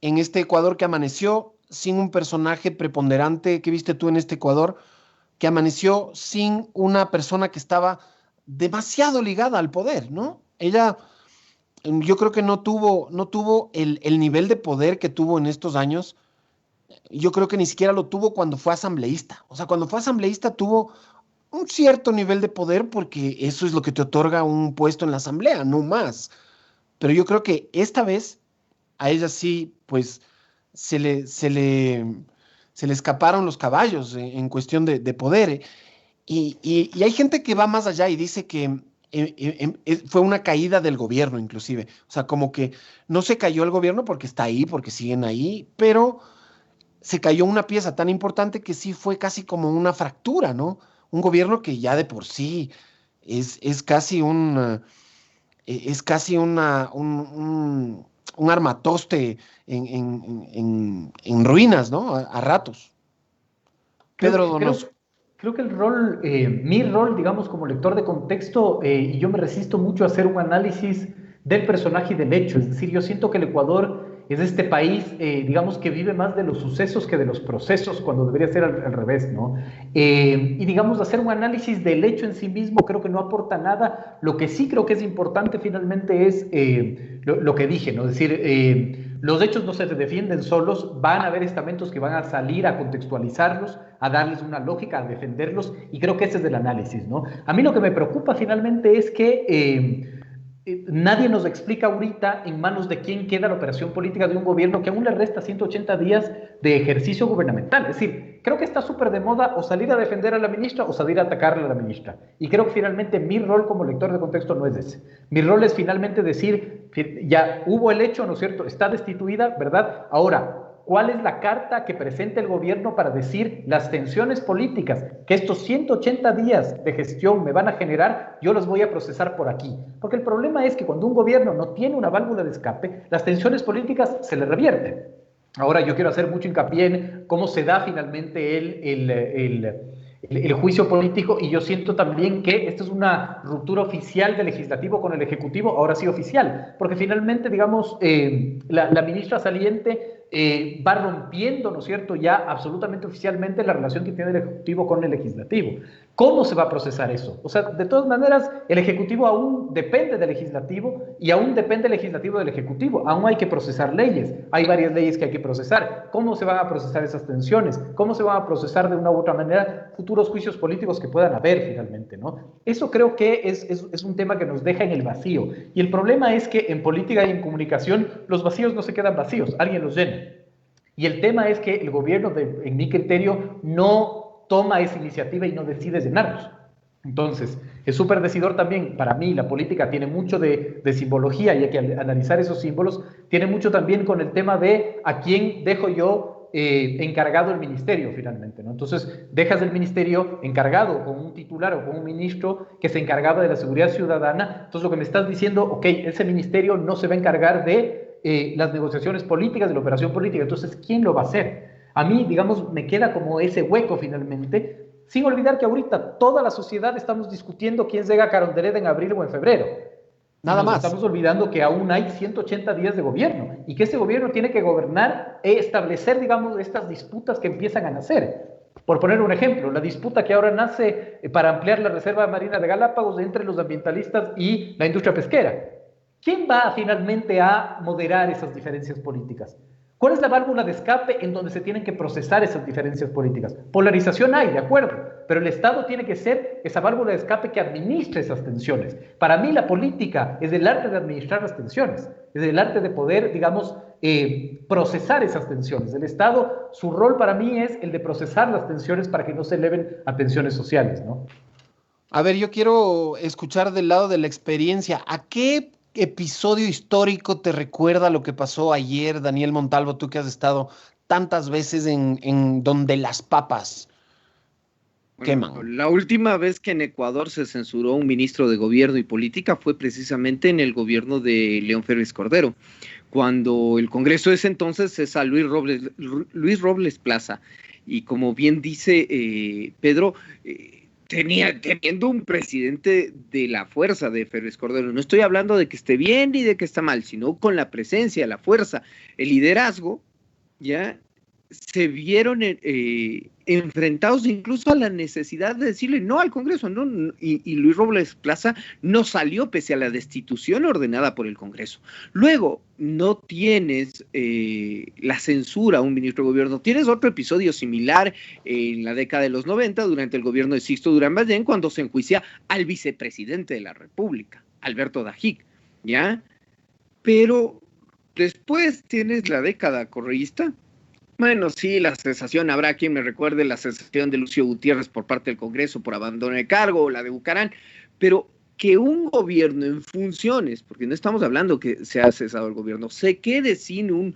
Speaker 1: en este Ecuador que amaneció sin un personaje preponderante? ¿Qué viste tú en este Ecuador que amaneció sin una persona que estaba demasiado ligada al poder, ¿no? Ella, yo creo que no tuvo el nivel de poder que tuvo en estos años yo creo que ni siquiera lo tuvo cuando fue asambleísta. O sea, cuando fue asambleísta tuvo un cierto nivel de poder porque eso es lo que te otorga un puesto en la asamblea, no más. Pero yo creo que esta vez a ella sí, pues se le, se le, se le escaparon los caballos en cuestión de poder. Y hay gente que va más allá y dice que fue una caída del gobierno, inclusive. O sea, como que no se cayó el gobierno porque está ahí, porque siguen ahí, pero se cayó una pieza tan importante que sí fue casi como una fractura, ¿no? Un gobierno que ya de por sí es casi es casi un armatoste en ruinas, ¿no? A ratos. Pedro Donoso.
Speaker 2: Creo que el rol, mi rol, digamos, como lector de contexto, y yo me resisto mucho a hacer un análisis del personaje y del hecho. Es decir, yo siento que el Ecuador es este país, digamos, que vive más de los sucesos que de los procesos, cuando debería ser al revés, ¿no? Y digamos, hacer un análisis del hecho en sí mismo creo que no aporta nada. Lo que sí creo que es importante finalmente es lo que dije, ¿no? Es decir, los hechos no se defienden solos, van a haber estamentos que van a salir a contextualizarlos, a darles una lógica, a defenderlos, y creo que ese es el análisis, ¿no? A mí lo que me preocupa finalmente es que nadie nos explica ahorita en manos de quién queda la operación política de un gobierno que aún le resta 180 días de ejercicio gubernamental. Es decir, creo que está súper de moda o salir a defender a la ministra o salir a atacarle a la ministra. Y creo que finalmente mi rol como lector de contexto no es ese. Mi rol es finalmente decir, ya hubo el hecho, ¿no es cierto? Está destituida, ¿verdad? Ahora, ¿cuál es la carta que presenta el gobierno para decir las tensiones políticas que estos 180 días de gestión me van a generar? Yo los voy a procesar por aquí. Porque el problema es que cuando un gobierno no tiene una válvula de escape, las tensiones políticas se le revierten. Ahora yo quiero hacer mucho hincapié en cómo se da finalmente el juicio político, y yo siento también que esta es una ruptura oficial del legislativo con el ejecutivo, ahora sí oficial, porque finalmente, digamos, la ministra saliente va rompiendo, ¿no es cierto?, ya absolutamente oficialmente la relación que tiene el Ejecutivo con el Legislativo. ¿Cómo se va a procesar eso? O sea, de todas maneras, el Ejecutivo aún depende del Legislativo y aún depende el Legislativo del Ejecutivo. Aún hay que procesar leyes. Hay varias leyes que hay que procesar. ¿Cómo se van a procesar esas tensiones? ¿Cómo se van a procesar de una u otra manera futuros juicios políticos que puedan haber finalmente, ¿no? Eso creo que es un tema que nos deja en el vacío. Y el problema es que en política y en comunicación los vacíos no se quedan vacíos, alguien los llena. Y el tema es que el gobierno, en mi criterio, no toma esa iniciativa y no decide llenarlos. Entonces, es súper decidor también, para mí, la política tiene mucho de simbología y hay que analizar esos símbolos, tiene mucho también con el tema de a quién dejo yo encargado el ministerio finalmente, ¿no? Entonces, dejas el ministerio encargado con un titular o con un ministro que se encargaba de la seguridad ciudadana, entonces lo que me estás diciendo, ok, ese ministerio no se va a encargar de las negociaciones políticas, de la operación política, entonces, ¿quién lo va a hacer? A mí, digamos, me queda como ese hueco finalmente, sin olvidar que ahorita toda la sociedad estamos discutiendo quién llega a Carondelet en abril o en febrero. Nada más. Estamos olvidando que aún hay 180 días de gobierno y que ese gobierno tiene que gobernar e establecer, digamos, estas disputas que empiezan a nacer. Por poner un ejemplo, la disputa que ahora nace para ampliar la reserva marina de Galápagos entre los ambientalistas y la industria pesquera. ¿Quién va finalmente a moderar esas diferencias políticas? ¿Cuál es la válvula de escape en donde se tienen que procesar esas diferencias políticas? Polarización hay, de acuerdo, pero el Estado tiene que ser esa válvula de escape que administre esas tensiones. Para mí la política es el arte de administrar las tensiones, es el arte de poder, digamos, procesar esas tensiones. El Estado, su rol para mí es el de procesar las tensiones para que no se eleven a tensiones sociales, ¿no?
Speaker 1: A ver, yo quiero escuchar del lado de la experiencia. ¿A qué episodio histórico te recuerda lo que pasó ayer, Daniel Montalvo, tú que has estado tantas veces en donde las papas queman?
Speaker 3: La última vez que en Ecuador se censuró un ministro de Gobierno y Política fue precisamente en el gobierno de León Férez Cordero, cuando el Congreso de ese entonces es a Luis Robles Plaza. Y como bien dice Pedro, teniendo un presidente de la fuerza de Férez Cordero, no estoy hablando de que esté bien ni de que está mal, sino con la presencia, la fuerza, el liderazgo, ¿ya? se vieron enfrentados incluso a la necesidad de decirle no al Congreso, ¿no? Y Luis Robles Plaza no salió pese a la destitución ordenada por el Congreso. Luego, no tienes la censura a un ministro de gobierno, tienes otro episodio similar en la década de los 90, durante el gobierno de Sixto Durán Ballén, cuando se enjuicia al vicepresidente de la República, Alberto Dajic, ¿ya? Pero después tienes la década correísta. Bueno, sí, la cesación, habrá quien me recuerde la cesación de Lucio Gutiérrez por parte del Congreso por abandono de cargo, o la de Bucarán, pero que un gobierno en funciones, porque no estamos hablando que se ha cesado el gobierno, se quede sin un,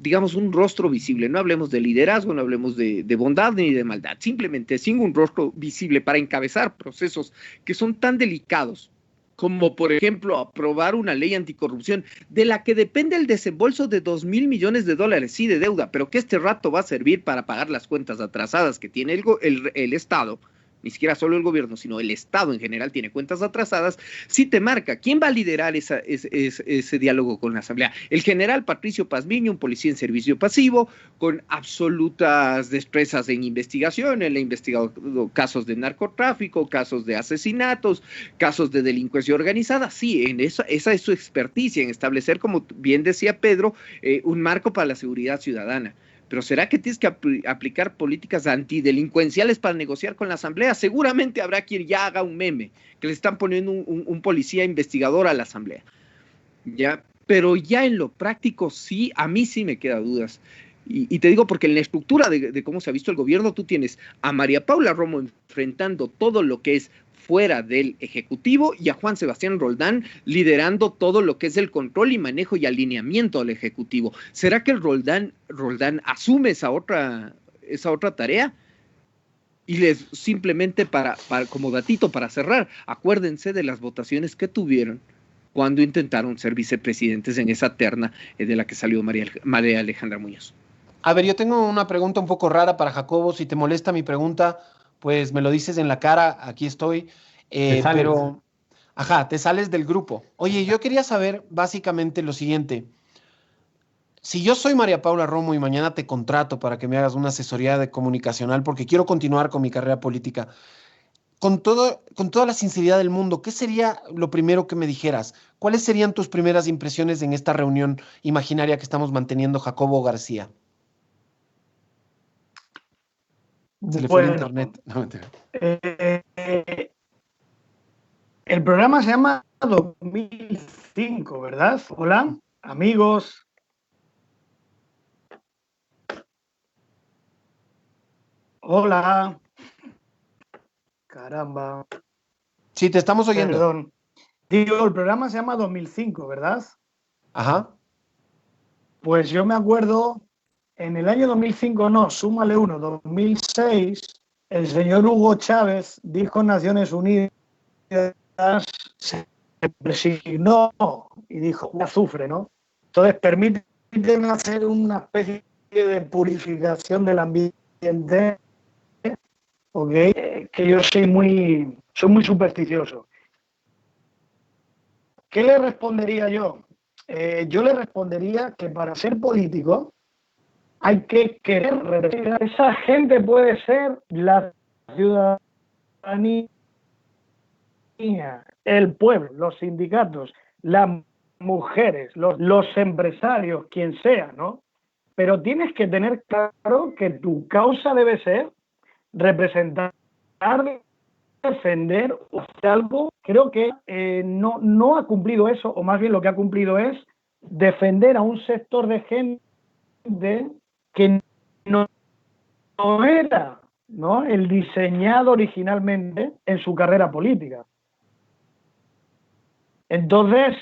Speaker 3: digamos, un rostro visible. No hablemos de liderazgo, no hablemos de bondad ni de maldad, simplemente sin un rostro visible para encabezar procesos que son tan delicados, como por ejemplo aprobar una ley anticorrupción de la que depende el desembolso de $2,000 millones, sí, de deuda, pero que este rato va a servir para pagar las cuentas atrasadas que tiene el Estado. Ni siquiera solo el gobierno, sino el Estado en general tiene cuentas atrasadas. Sí te marca quién va a liderar ese diálogo con la Asamblea. El general Patricio Pazmiño, un policía en servicio pasivo, con absolutas destrezas en investigación. Él ha investigado casos de narcotráfico, casos de asesinatos, casos de delincuencia organizada. Sí, esa es su experticia, en establecer, como bien decía Pedro, un marco para la seguridad ciudadana. Pero ¿será que tienes que aplicar políticas antidelincuenciales para negociar con la Asamblea? Seguramente habrá quien ya haga un meme, que le están poniendo un policía investigador a la Asamblea. ¿Ya? Pero ya en lo práctico sí, a mí sí me queda dudas. Y te digo porque en la estructura de cómo se ha visto el gobierno, tú tienes a María Paula Romo enfrentando todo lo que es fuera del Ejecutivo y a Juan Sebastián Roldán liderando todo lo que es el control y manejo y alineamiento al Ejecutivo. ¿Será que el Roldán asume esa otra tarea? Y simplemente como datito para cerrar, acuérdense de las votaciones que tuvieron cuando intentaron ser vicepresidentes en esa terna de la que salió María Alejandra Muñoz.
Speaker 1: A ver, yo tengo una pregunta un poco rara para Jacobo. Si te molesta mi pregunta, pues me lo dices en la cara, aquí estoy. Pero, ajá, te sales del grupo. Oye, yo quería saber básicamente lo siguiente. Si yo soy María Paula Romo y mañana te contrato para que me hagas una asesoría de comunicacional porque quiero continuar con mi carrera política, con toda la sinceridad del mundo, ¿qué sería lo primero que me dijeras? ¿Cuáles serían tus primeras impresiones en esta reunión imaginaria que estamos manteniendo Jacobo García? Se le fue el internet. No,
Speaker 4: el programa se llama 2005, ¿verdad? Hola, amigos. Hola. Caramba.
Speaker 1: Sí, te estamos oyendo.
Speaker 4: Perdón. Digo, el programa se llama 2005, ¿verdad?
Speaker 1: Ajá.
Speaker 4: Pues yo me acuerdo, en el año 2005, no, súmale uno, 2006, el señor Hugo Chávez dijo en Naciones Unidas, se resignó y dijo, azufre, ¿no? Entonces, permíteme hacer una especie de purificación del ambiente, ¿ok? Que yo soy muy supersticioso. ¿Qué le respondería yo? Yo le respondería que para ser político hay que querer. Esa gente puede ser la ciudadanía, el pueblo, los sindicatos, las mujeres, los empresarios, quien sea, ¿no? Pero tienes que tener claro que tu causa debe ser representar, defender o hacer algo. Creo que no ha cumplido eso, o más bien lo que ha cumplido es defender a un sector de gente que no era, ¿no?, el diseñado originalmente en su carrera política. Entonces,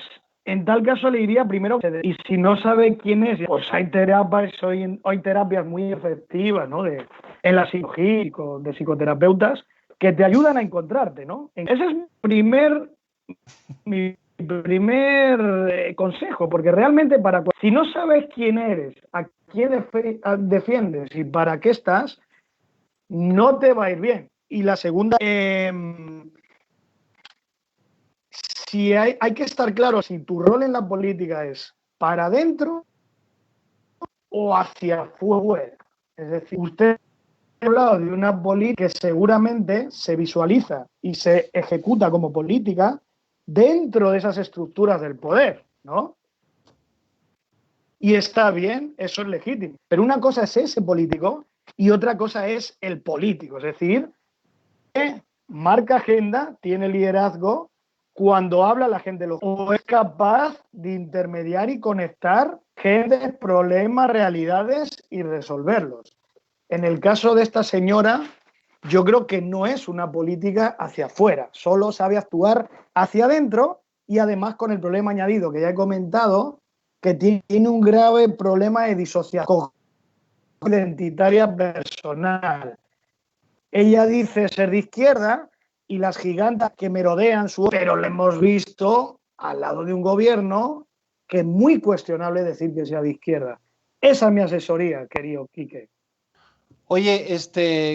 Speaker 4: en tal caso le diría primero, y si no sabe quién es, pues hay terapias muy efectivas, ¿no?, en la psicología, de psicoterapeutas, que te ayudan a encontrarte, ¿no? Ese es mi primer consejo, porque realmente si no sabes quién eres, a quién defiendes y para qué estás, no te va a ir bien. Y la segunda, si hay que estar claro si tu rol en la política es para adentro o hacia afuera. Es decir, usted ha hablado de una política que seguramente se visualiza y se ejecuta como política dentro de esas estructuras del poder, ¿no? Y está bien, eso es legítimo. Pero una cosa es ese político y otra cosa es el político. Es decir, que marca agenda, tiene liderazgo, cuando habla la gente o es capaz de intermediar y conectar gente, problemas, realidades y resolverlos. En el caso de esta señora, yo creo que no es una política hacia afuera, solo sabe actuar hacia adentro y además con el problema añadido que ya he comentado, que tiene un grave problema de disociación identitaria personal. Ella dice ser de izquierda y las gigantas que merodean su... Pero le hemos visto al lado de un gobierno que es muy cuestionable decir que sea de izquierda. Esa es mi asesoría, querido Quique.
Speaker 1: Oye,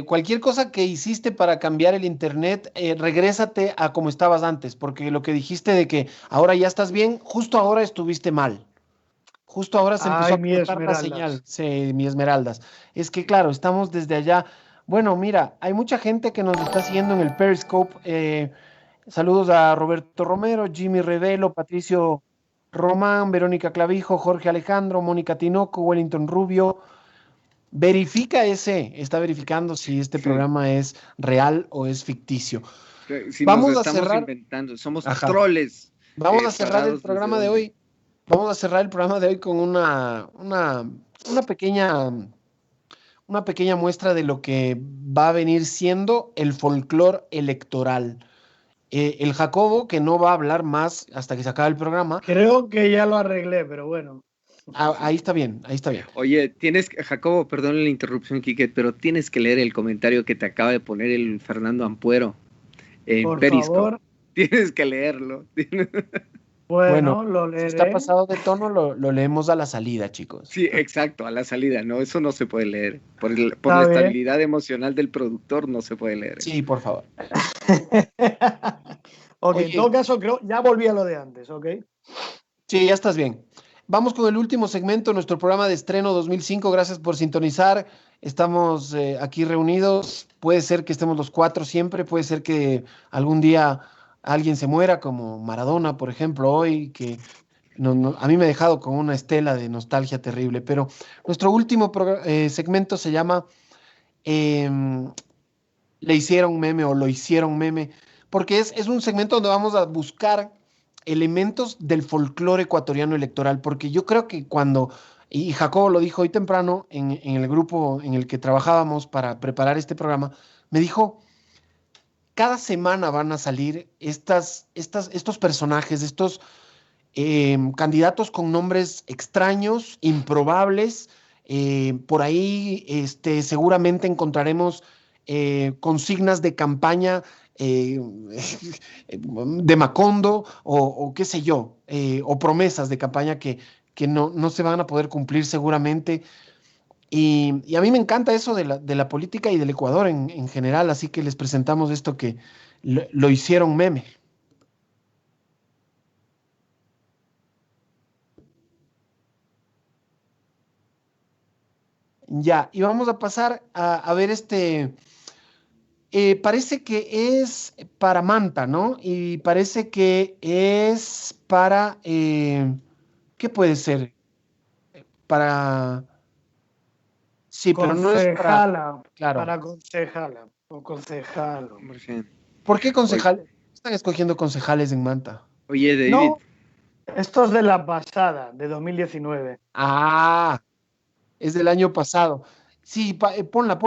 Speaker 1: cualquier cosa que hiciste para cambiar el internet, regrésate a como estabas antes, porque lo que dijiste de que ahora ya estás bien, justo ahora estuviste mal. Justo ahora se empezó
Speaker 4: Ay,
Speaker 1: a
Speaker 4: mi
Speaker 1: cortar la señal,
Speaker 4: Esmeraldas.
Speaker 1: sí, mi Esmeraldas. Es que claro, estamos desde allá. Bueno, mira, hay mucha gente que nos está siguiendo en el Periscope. Saludos a Roberto Romero, Jimmy Revelo, Patricio Román, Verónica Clavijo, Jorge Alejandro, Mónica Tinoco, Wellington Rubio. Verifica está verificando si este
Speaker 3: Sí.
Speaker 1: programa es real o es ficticio.
Speaker 3: Si nos
Speaker 1: Vamos a
Speaker 3: estamos
Speaker 1: cerrar,
Speaker 3: inventando, somos
Speaker 1: ajá,
Speaker 3: troles
Speaker 1: vamos a cerrar el
Speaker 3: parados desde
Speaker 1: programa de
Speaker 3: dónde.
Speaker 1: hoy. Vamos a cerrar el programa de hoy con una pequeña muestra de lo que va a venir siendo el folclore electoral. El Jacobo, que no va a hablar más hasta que se acabe el programa,
Speaker 4: Creo que ya lo arreglé, pero bueno.
Speaker 1: ahí está bien, ahí está bien.
Speaker 3: Oye, Jacobo, perdón la interrupción, Quique, pero tienes que leer el comentario que te acaba de poner el Fernando Ampuero en
Speaker 4: Por
Speaker 3: Periscope.
Speaker 4: favor.
Speaker 3: Tienes que leerlo.
Speaker 4: Bueno,
Speaker 1: Bueno,
Speaker 4: lo
Speaker 1: si está
Speaker 4: leeré.
Speaker 1: pasado de tono, lo leemos a la salida, chicos.
Speaker 3: Sí, exacto, a la salida, no, eso no se puede leer. Por la
Speaker 4: Está bien.
Speaker 3: estabilidad emocional del productor no se puede leer.
Speaker 1: Sí, por favor.
Speaker 4: Ok, en
Speaker 1: Oye,
Speaker 4: todo caso, creo, ya volví a lo de antes, ¿ok?
Speaker 1: sí, ya estás bien. Vamos con el último segmento, nuestro programa de estreno 2005. Gracias por sintonizar. Estamos aquí reunidos. Puede ser que estemos los cuatro siempre. Puede ser que algún día alguien se muera, como Maradona, por ejemplo, hoy, que a mí me ha dejado con una estela de nostalgia terrible. Pero nuestro último segmento se llama em, Le hicieron meme o lo hicieron meme, porque es un segmento donde vamos a buscar elementos del folclore ecuatoriano electoral, porque yo creo que y Jacobo lo dijo hoy temprano en el grupo en el que trabajábamos para preparar este programa, me dijo, cada semana van a salir estos personajes, estos candidatos con nombres extraños, improbables. Por ahí seguramente encontraremos consignas de campaña de Macondo o qué sé yo, o promesas de campaña que no se van a poder cumplir seguramente. Y a mí me encanta eso de la política y del Ecuador en general, así que les presentamos esto que lo hicieron meme. Ya, y vamos a pasar a ver parece que es para Manta, ¿no? Y parece que es para, ¿qué puede ser? Para, sí, pero no es
Speaker 4: Concejala,
Speaker 1: claro.
Speaker 4: para concejala o concejalo.
Speaker 1: ¿Por qué
Speaker 3: Oye,
Speaker 1: concejales? Están escogiendo concejales en Manta.
Speaker 3: oye, David,
Speaker 4: No, esto es de la pasada, de 2019.
Speaker 1: Ah, es del año pasado. Sí, ponla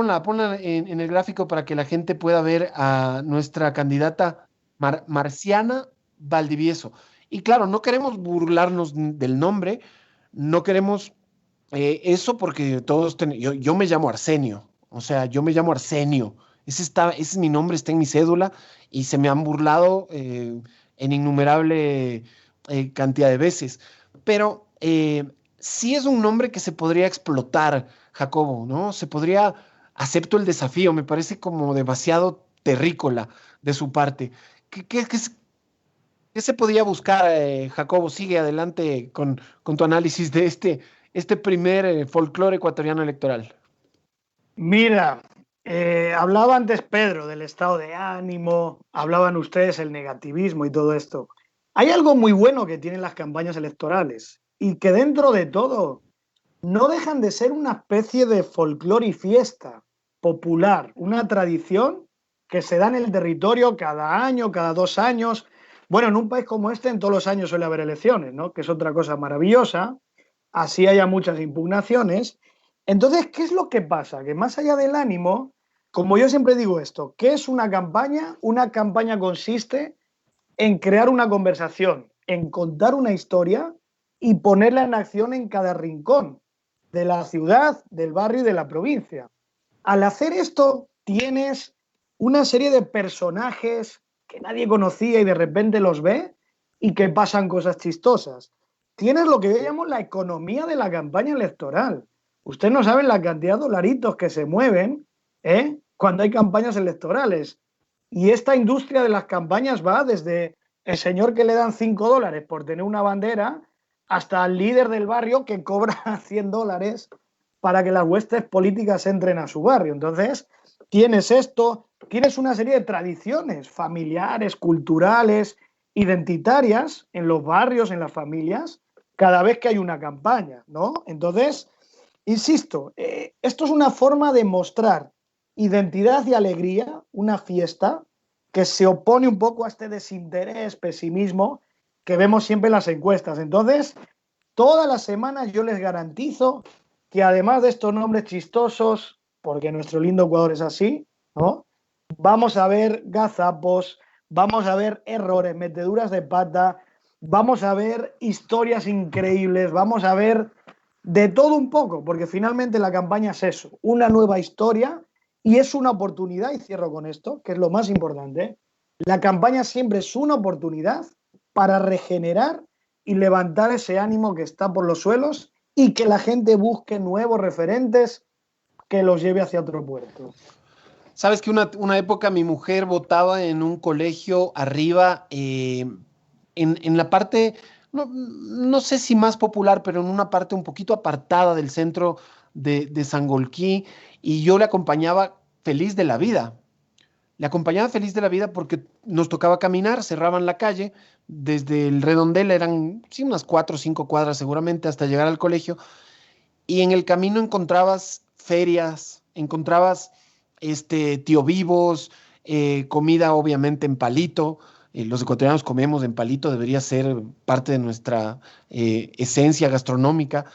Speaker 1: en el gráfico para que la gente pueda ver a nuestra candidata Marciana Valdivieso. Y claro, no queremos burlarnos del nombre, no queremos eso porque yo me llamo Arsenio, o sea, yo me llamo Arsenio. Ese es mi nombre, está en mi cédula y se me han burlado en innumerable cantidad de veces. Pero sí es un nombre que se podría explotar, Jacobo, ¿no? Acepto el desafío, me parece como demasiado terrícola de su parte. ¿Qué se podía buscar, Jacobo? Sigue adelante con tu análisis de este este primer folclore ecuatoriano electoral?
Speaker 4: Mira, hablaba antes Pedro del estado de ánimo, hablaban ustedes el negativismo y todo esto. Hay algo muy bueno que tienen las campañas electorales y que dentro de todo no dejan de ser una especie de folclore y fiesta popular, una tradición que se da en el territorio cada año, cada 2 años. Bueno, en un país como este, en todos los años suele haber elecciones, ¿no? Que es otra cosa maravillosa. Así haya muchas impugnaciones. Entonces, ¿qué es lo que pasa? Que más allá del ánimo, como yo siempre digo esto, ¿qué es una campaña? Una campaña consiste en crear una conversación, en contar una historia y ponerla en acción en cada rincón de la ciudad, del barrio y de la provincia. Al hacer esto, tienes una serie de personajes que nadie conocía y de repente los ve y que pasan cosas chistosas. Tienes lo que yo llamo la economía de la campaña electoral. Usted no sabe la cantidad de dolaritos que se mueven cuando hay campañas electorales. Y esta industria de las campañas va desde el señor que le dan $5 por tener una bandera hasta el líder del barrio que cobra $100 para que las huestes políticas entren a su barrio. Entonces, tienes esto, tienes una serie de tradiciones familiares, culturales, identitarias en los barrios, en las familias, cada vez que hay una campaña, ¿no? Entonces, insisto, esto es una forma de mostrar identidad y alegría, una fiesta que se opone un poco a este desinterés, pesimismo que vemos siempre en las encuestas. Entonces, todas las semanas yo les garantizo que además de estos nombres chistosos, porque nuestro lindo Ecuador es así, ¿no? Vamos a ver gazapos, vamos a ver errores, meteduras de pata, vamos a ver historias increíbles, vamos a ver de todo un poco, porque finalmente la campaña es eso, una nueva historia y es una oportunidad, y cierro con esto, que es lo más importante, la campaña siempre es una oportunidad para regenerar y levantar ese ánimo que está por los suelos y que la gente busque nuevos referentes que los lleve hacia otro puerto.
Speaker 1: Sabes que una época mi mujer votaba en un colegio arriba, en la parte, no sé si más popular, pero en una parte un poquito apartada del centro de Sangolquí, y yo le acompañaba feliz de la vida. Le acompañaba feliz de la vida porque nos tocaba caminar, cerraban la calle, desde el redondel eran sí, unas 4 o 5 cuadras seguramente hasta llegar al colegio, y en el camino encontrabas ferias, encontrabas tío vivos, comida obviamente en palito. Los ecuatorianos comemos en palito, debería ser parte de nuestra esencia gastronómica.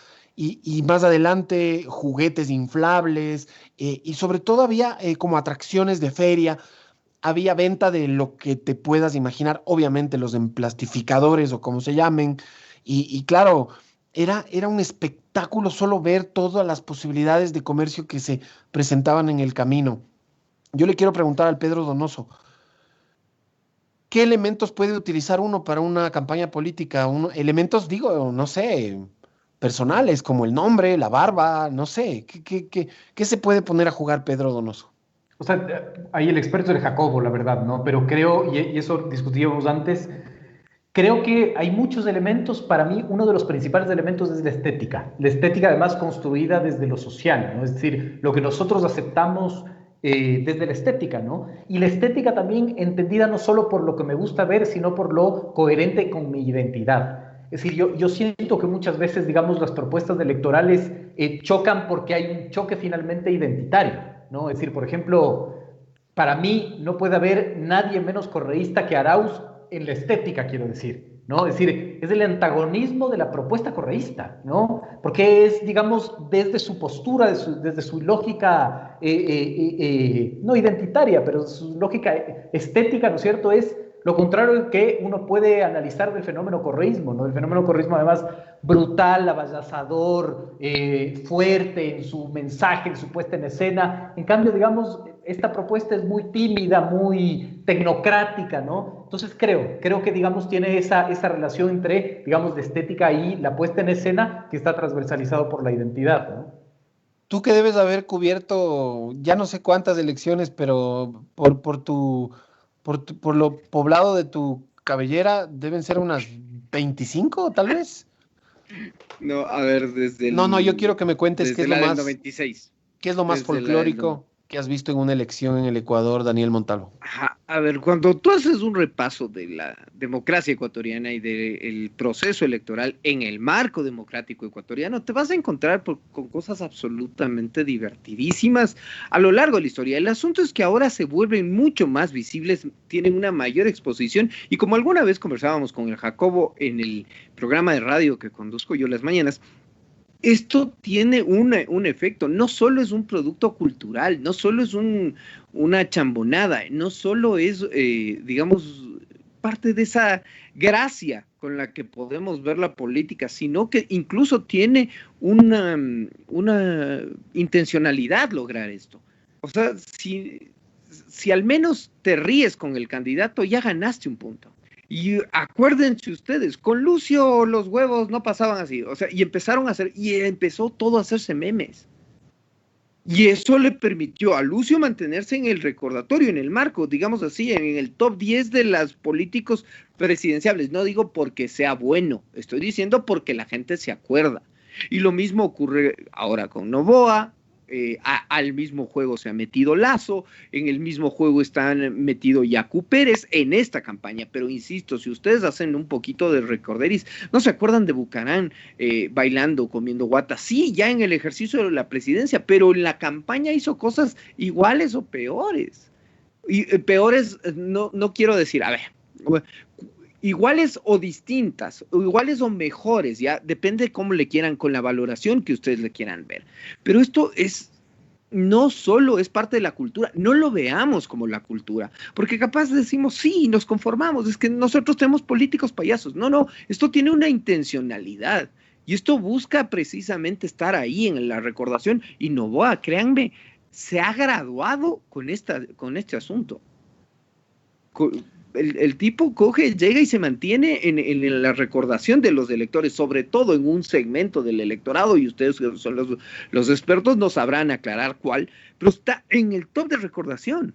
Speaker 1: Y más adelante juguetes inflables y sobre todo había como atracciones de feria, había venta de lo que te puedas imaginar, obviamente los emplastificadores o como se llamen, y claro, era un espectáculo solo ver todas las posibilidades de comercio que se presentaban en el camino. Yo le quiero preguntar al Pedro Donoso, ¿qué elementos puede utilizar uno para una campaña política? Elementos, digo, no sé, personales, como el nombre, la barba, no sé, ¿qué se puede poner a jugar Pedro Donoso?
Speaker 2: O sea, ahí el experto es Jacobo, la verdad, ¿no? Pero creo, y eso discutíamos antes, creo que hay muchos elementos. Para mí, uno de los principales elementos es la estética. La estética, además, construida desde lo social, ¿no? Es decir, lo que nosotros aceptamos desde la estética, ¿no? Y la estética también entendida no solo por lo que me gusta ver, sino por lo coherente con mi identidad. Es decir, yo siento que muchas veces, digamos, las propuestas electorales chocan porque hay un choque finalmente identitario, ¿no? Es decir, por ejemplo, para mí no puede haber nadie menos correísta que Arauz en la estética, quiero decir, ¿no? Es decir, es el antagonismo de la propuesta correísta, ¿no? Porque es, digamos, desde su postura, desde su lógica, no identitaria, pero su lógica estética, ¿no es cierto?, es lo contrario que uno puede analizar del fenómeno correísmo, ¿no? El fenómeno correísmo, además, brutal, avallazador, fuerte en su mensaje, en su puesta en escena. En cambio, digamos, esta propuesta es muy tímida, muy tecnocrática, ¿no? Entonces creo que, digamos, tiene esa relación entre, digamos, de estética y la puesta en escena que está transversalizado por la identidad, ¿no?
Speaker 1: Tú que debes haber cubierto ya no sé cuántas elecciones, pero por lo poblado de tu cabellera deben ser unas 25, tal vez.
Speaker 3: No, a ver, desde
Speaker 1: No, yo quiero que me cuentes qué es lo
Speaker 3: del
Speaker 1: más,
Speaker 3: 96.
Speaker 1: qué es lo más
Speaker 3: Desde la del
Speaker 1: folclórico que has visto en una elección en el Ecuador, Daniel Montalvo.
Speaker 3: Ajá. A ver, cuando tú haces un repaso de la democracia ecuatoriana y del proceso electoral en el marco democrático ecuatoriano, te vas a encontrar con cosas absolutamente divertidísimas a lo largo de la historia. El asunto es que ahora se vuelven mucho más visibles, tienen una mayor exposición y como alguna vez conversábamos con el Jacobo en el programa de radio que conduzco yo las mañanas, esto tiene un efecto, no solo es un producto cultural, no solo es una chambonada, no solo es, digamos, parte de esa gracia con la que podemos ver la política, sino que incluso tiene una intencionalidad lograr esto. O sea, si al menos te ríes con el candidato, ya ganaste un punto. Y acuérdense ustedes, con Lucio los huevos no pasaban así, o sea, y empezó todo a hacerse memes. Y eso le permitió a Lucio mantenerse en el recordatorio, en el marco, digamos así, en el top 10 de los políticos presidenciables. No digo porque sea bueno, estoy diciendo porque la gente se acuerda. Y lo mismo ocurre ahora con Noboa. Al mismo juego se ha metido Lazo, en el mismo juego están metido Yacu Pérez en esta campaña, pero insisto, si ustedes hacen un poquito de recorderis, no se acuerdan de Bucarán bailando, comiendo guata, sí, ya en el ejercicio de la presidencia, pero en la campaña hizo cosas iguales o peores. Y peores, no quiero decir, a ver, iguales o distintas, o iguales o mejores, ya depende de cómo le quieran, con la valoración que ustedes le quieran ver. Pero esto no solo es parte de la cultura, no lo veamos como la cultura, porque capaz decimos, sí, nos conformamos, es que nosotros tenemos políticos payasos. No, esto tiene una intencionalidad. Y esto busca precisamente estar ahí en la recordación. Y Noboa, créanme, se ha graduado con este asunto. El tipo coge, llega y se mantiene en la recordación de los electores, sobre todo en un segmento del electorado, y ustedes son los expertos, no sabrán aclarar cuál, pero está en el top de recordación,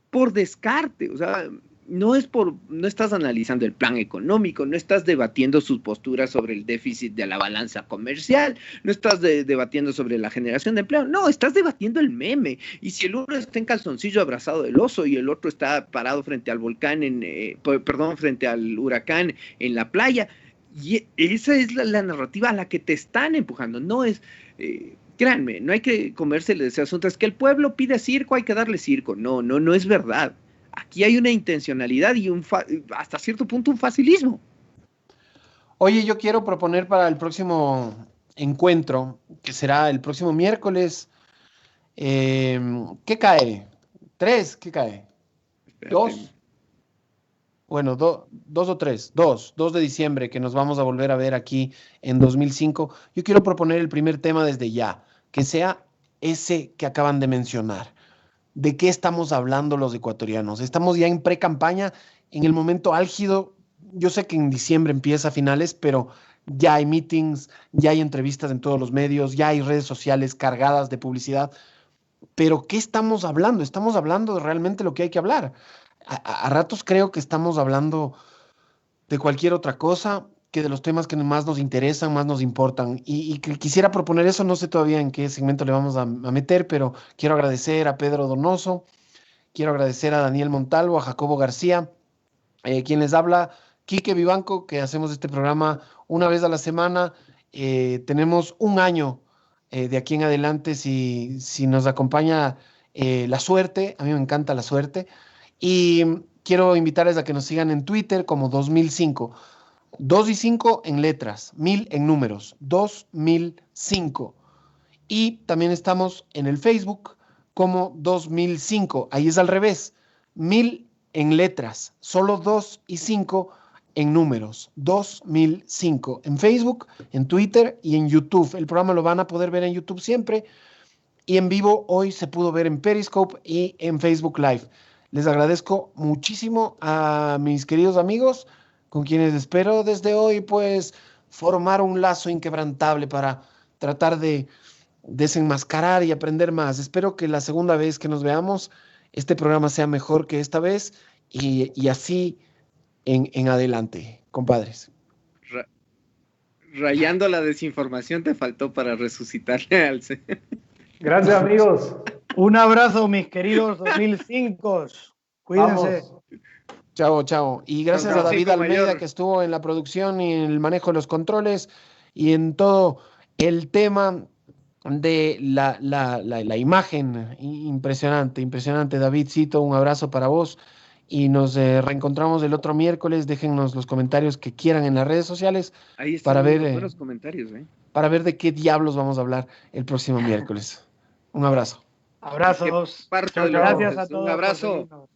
Speaker 3: por descarte. O sea, no estás analizando el plan económico, no estás debatiendo sus posturas sobre el déficit de la balanza comercial, no estás debatiendo sobre la generación de empleo, no, estás debatiendo el meme. Y si el uno está en calzoncillo abrazado del oso y el otro está parado frente al volcán, frente al huracán en la playa, y esa es la narrativa a la que te están empujando, no es... créanme, no hay que comérsele ese asunto, es que el pueblo pide circo, hay que darle circo. No es verdad. Aquí hay una intencionalidad y hasta cierto punto un facilismo.
Speaker 1: Oye, yo quiero proponer para el próximo encuentro, que será el próximo miércoles, ¿qué cae? ¿3? ¿Qué cae?
Speaker 3: Espérate.
Speaker 1: ¿2? Bueno, dos o tres. 2 de diciembre, que nos vamos a volver a ver aquí en 2005. Yo quiero proponer el primer tema desde ya, que sea ese que acaban de mencionar. ¿De qué estamos hablando los ecuatorianos? Estamos ya en pre-campaña, en el momento álgido. Yo sé que en diciembre empieza a finales, pero ya hay meetings, ya hay entrevistas en todos los medios, ya hay redes sociales cargadas de publicidad. Pero ¿qué estamos hablando? Estamos hablando de realmente lo que hay que hablar. A ratos creo que estamos hablando de cualquier otra cosa que de los temas que más nos interesan, más nos importan. Y quisiera proponer eso, no sé todavía en qué segmento le vamos a meter, pero quiero agradecer a Pedro Donoso, quiero agradecer a Daniel Montalvo, a Jacobo García, quien les habla, Quique Vivanco, que hacemos este programa una vez a la semana. Tenemos un año de aquí en adelante, si nos acompaña la suerte, a mí me encanta la suerte. Y quiero invitarles a que nos sigan en Twitter como 2005. 2 y 5 en letras, 1000 en números, 2005. Y también estamos en el Facebook como 2005. Ahí es al revés, 1000 en letras, solo 2 y 5 en números, 2005. En Facebook, en Twitter y en YouTube. El programa lo van a poder ver en YouTube siempre. Y en vivo hoy se pudo ver en Periscope y en Facebook Live. Les agradezco muchísimo a mis queridos amigos, con quienes espero desde hoy, pues, formar un lazo inquebrantable para tratar de desenmascarar y aprender más. Espero que la segunda vez que nos veamos, este programa sea mejor que esta vez y así en adelante, compadres.
Speaker 3: Rayando la desinformación te faltó para resucitarle al señor.
Speaker 2: Gracias, amigos.
Speaker 4: Un abrazo, mis queridos 2005. Cuídense.
Speaker 2: Vamos.
Speaker 1: Chao, chao. Y gracias a David
Speaker 3: Francisco
Speaker 1: Almeida,
Speaker 3: Mayor,
Speaker 1: que estuvo en la producción y en el manejo de los controles y en todo el tema de la imagen. Impresionante, impresionante. Davidcito, un abrazo para vos. Y nos reencontramos el otro miércoles. Déjennos los comentarios que quieran en las redes sociales
Speaker 3: ahí
Speaker 1: para
Speaker 3: están
Speaker 1: ver,
Speaker 3: los buenos comentarios, ¿eh?
Speaker 1: para ver de qué diablos vamos a hablar el próximo miércoles. Un abrazo.
Speaker 4: Abrazos.
Speaker 3: Parto
Speaker 2: Chao,
Speaker 3: de los
Speaker 2: chao.
Speaker 4: Gracias
Speaker 3: ojos.
Speaker 4: a todos.
Speaker 3: Un
Speaker 4: por
Speaker 3: abrazo.
Speaker 4: seguirnos.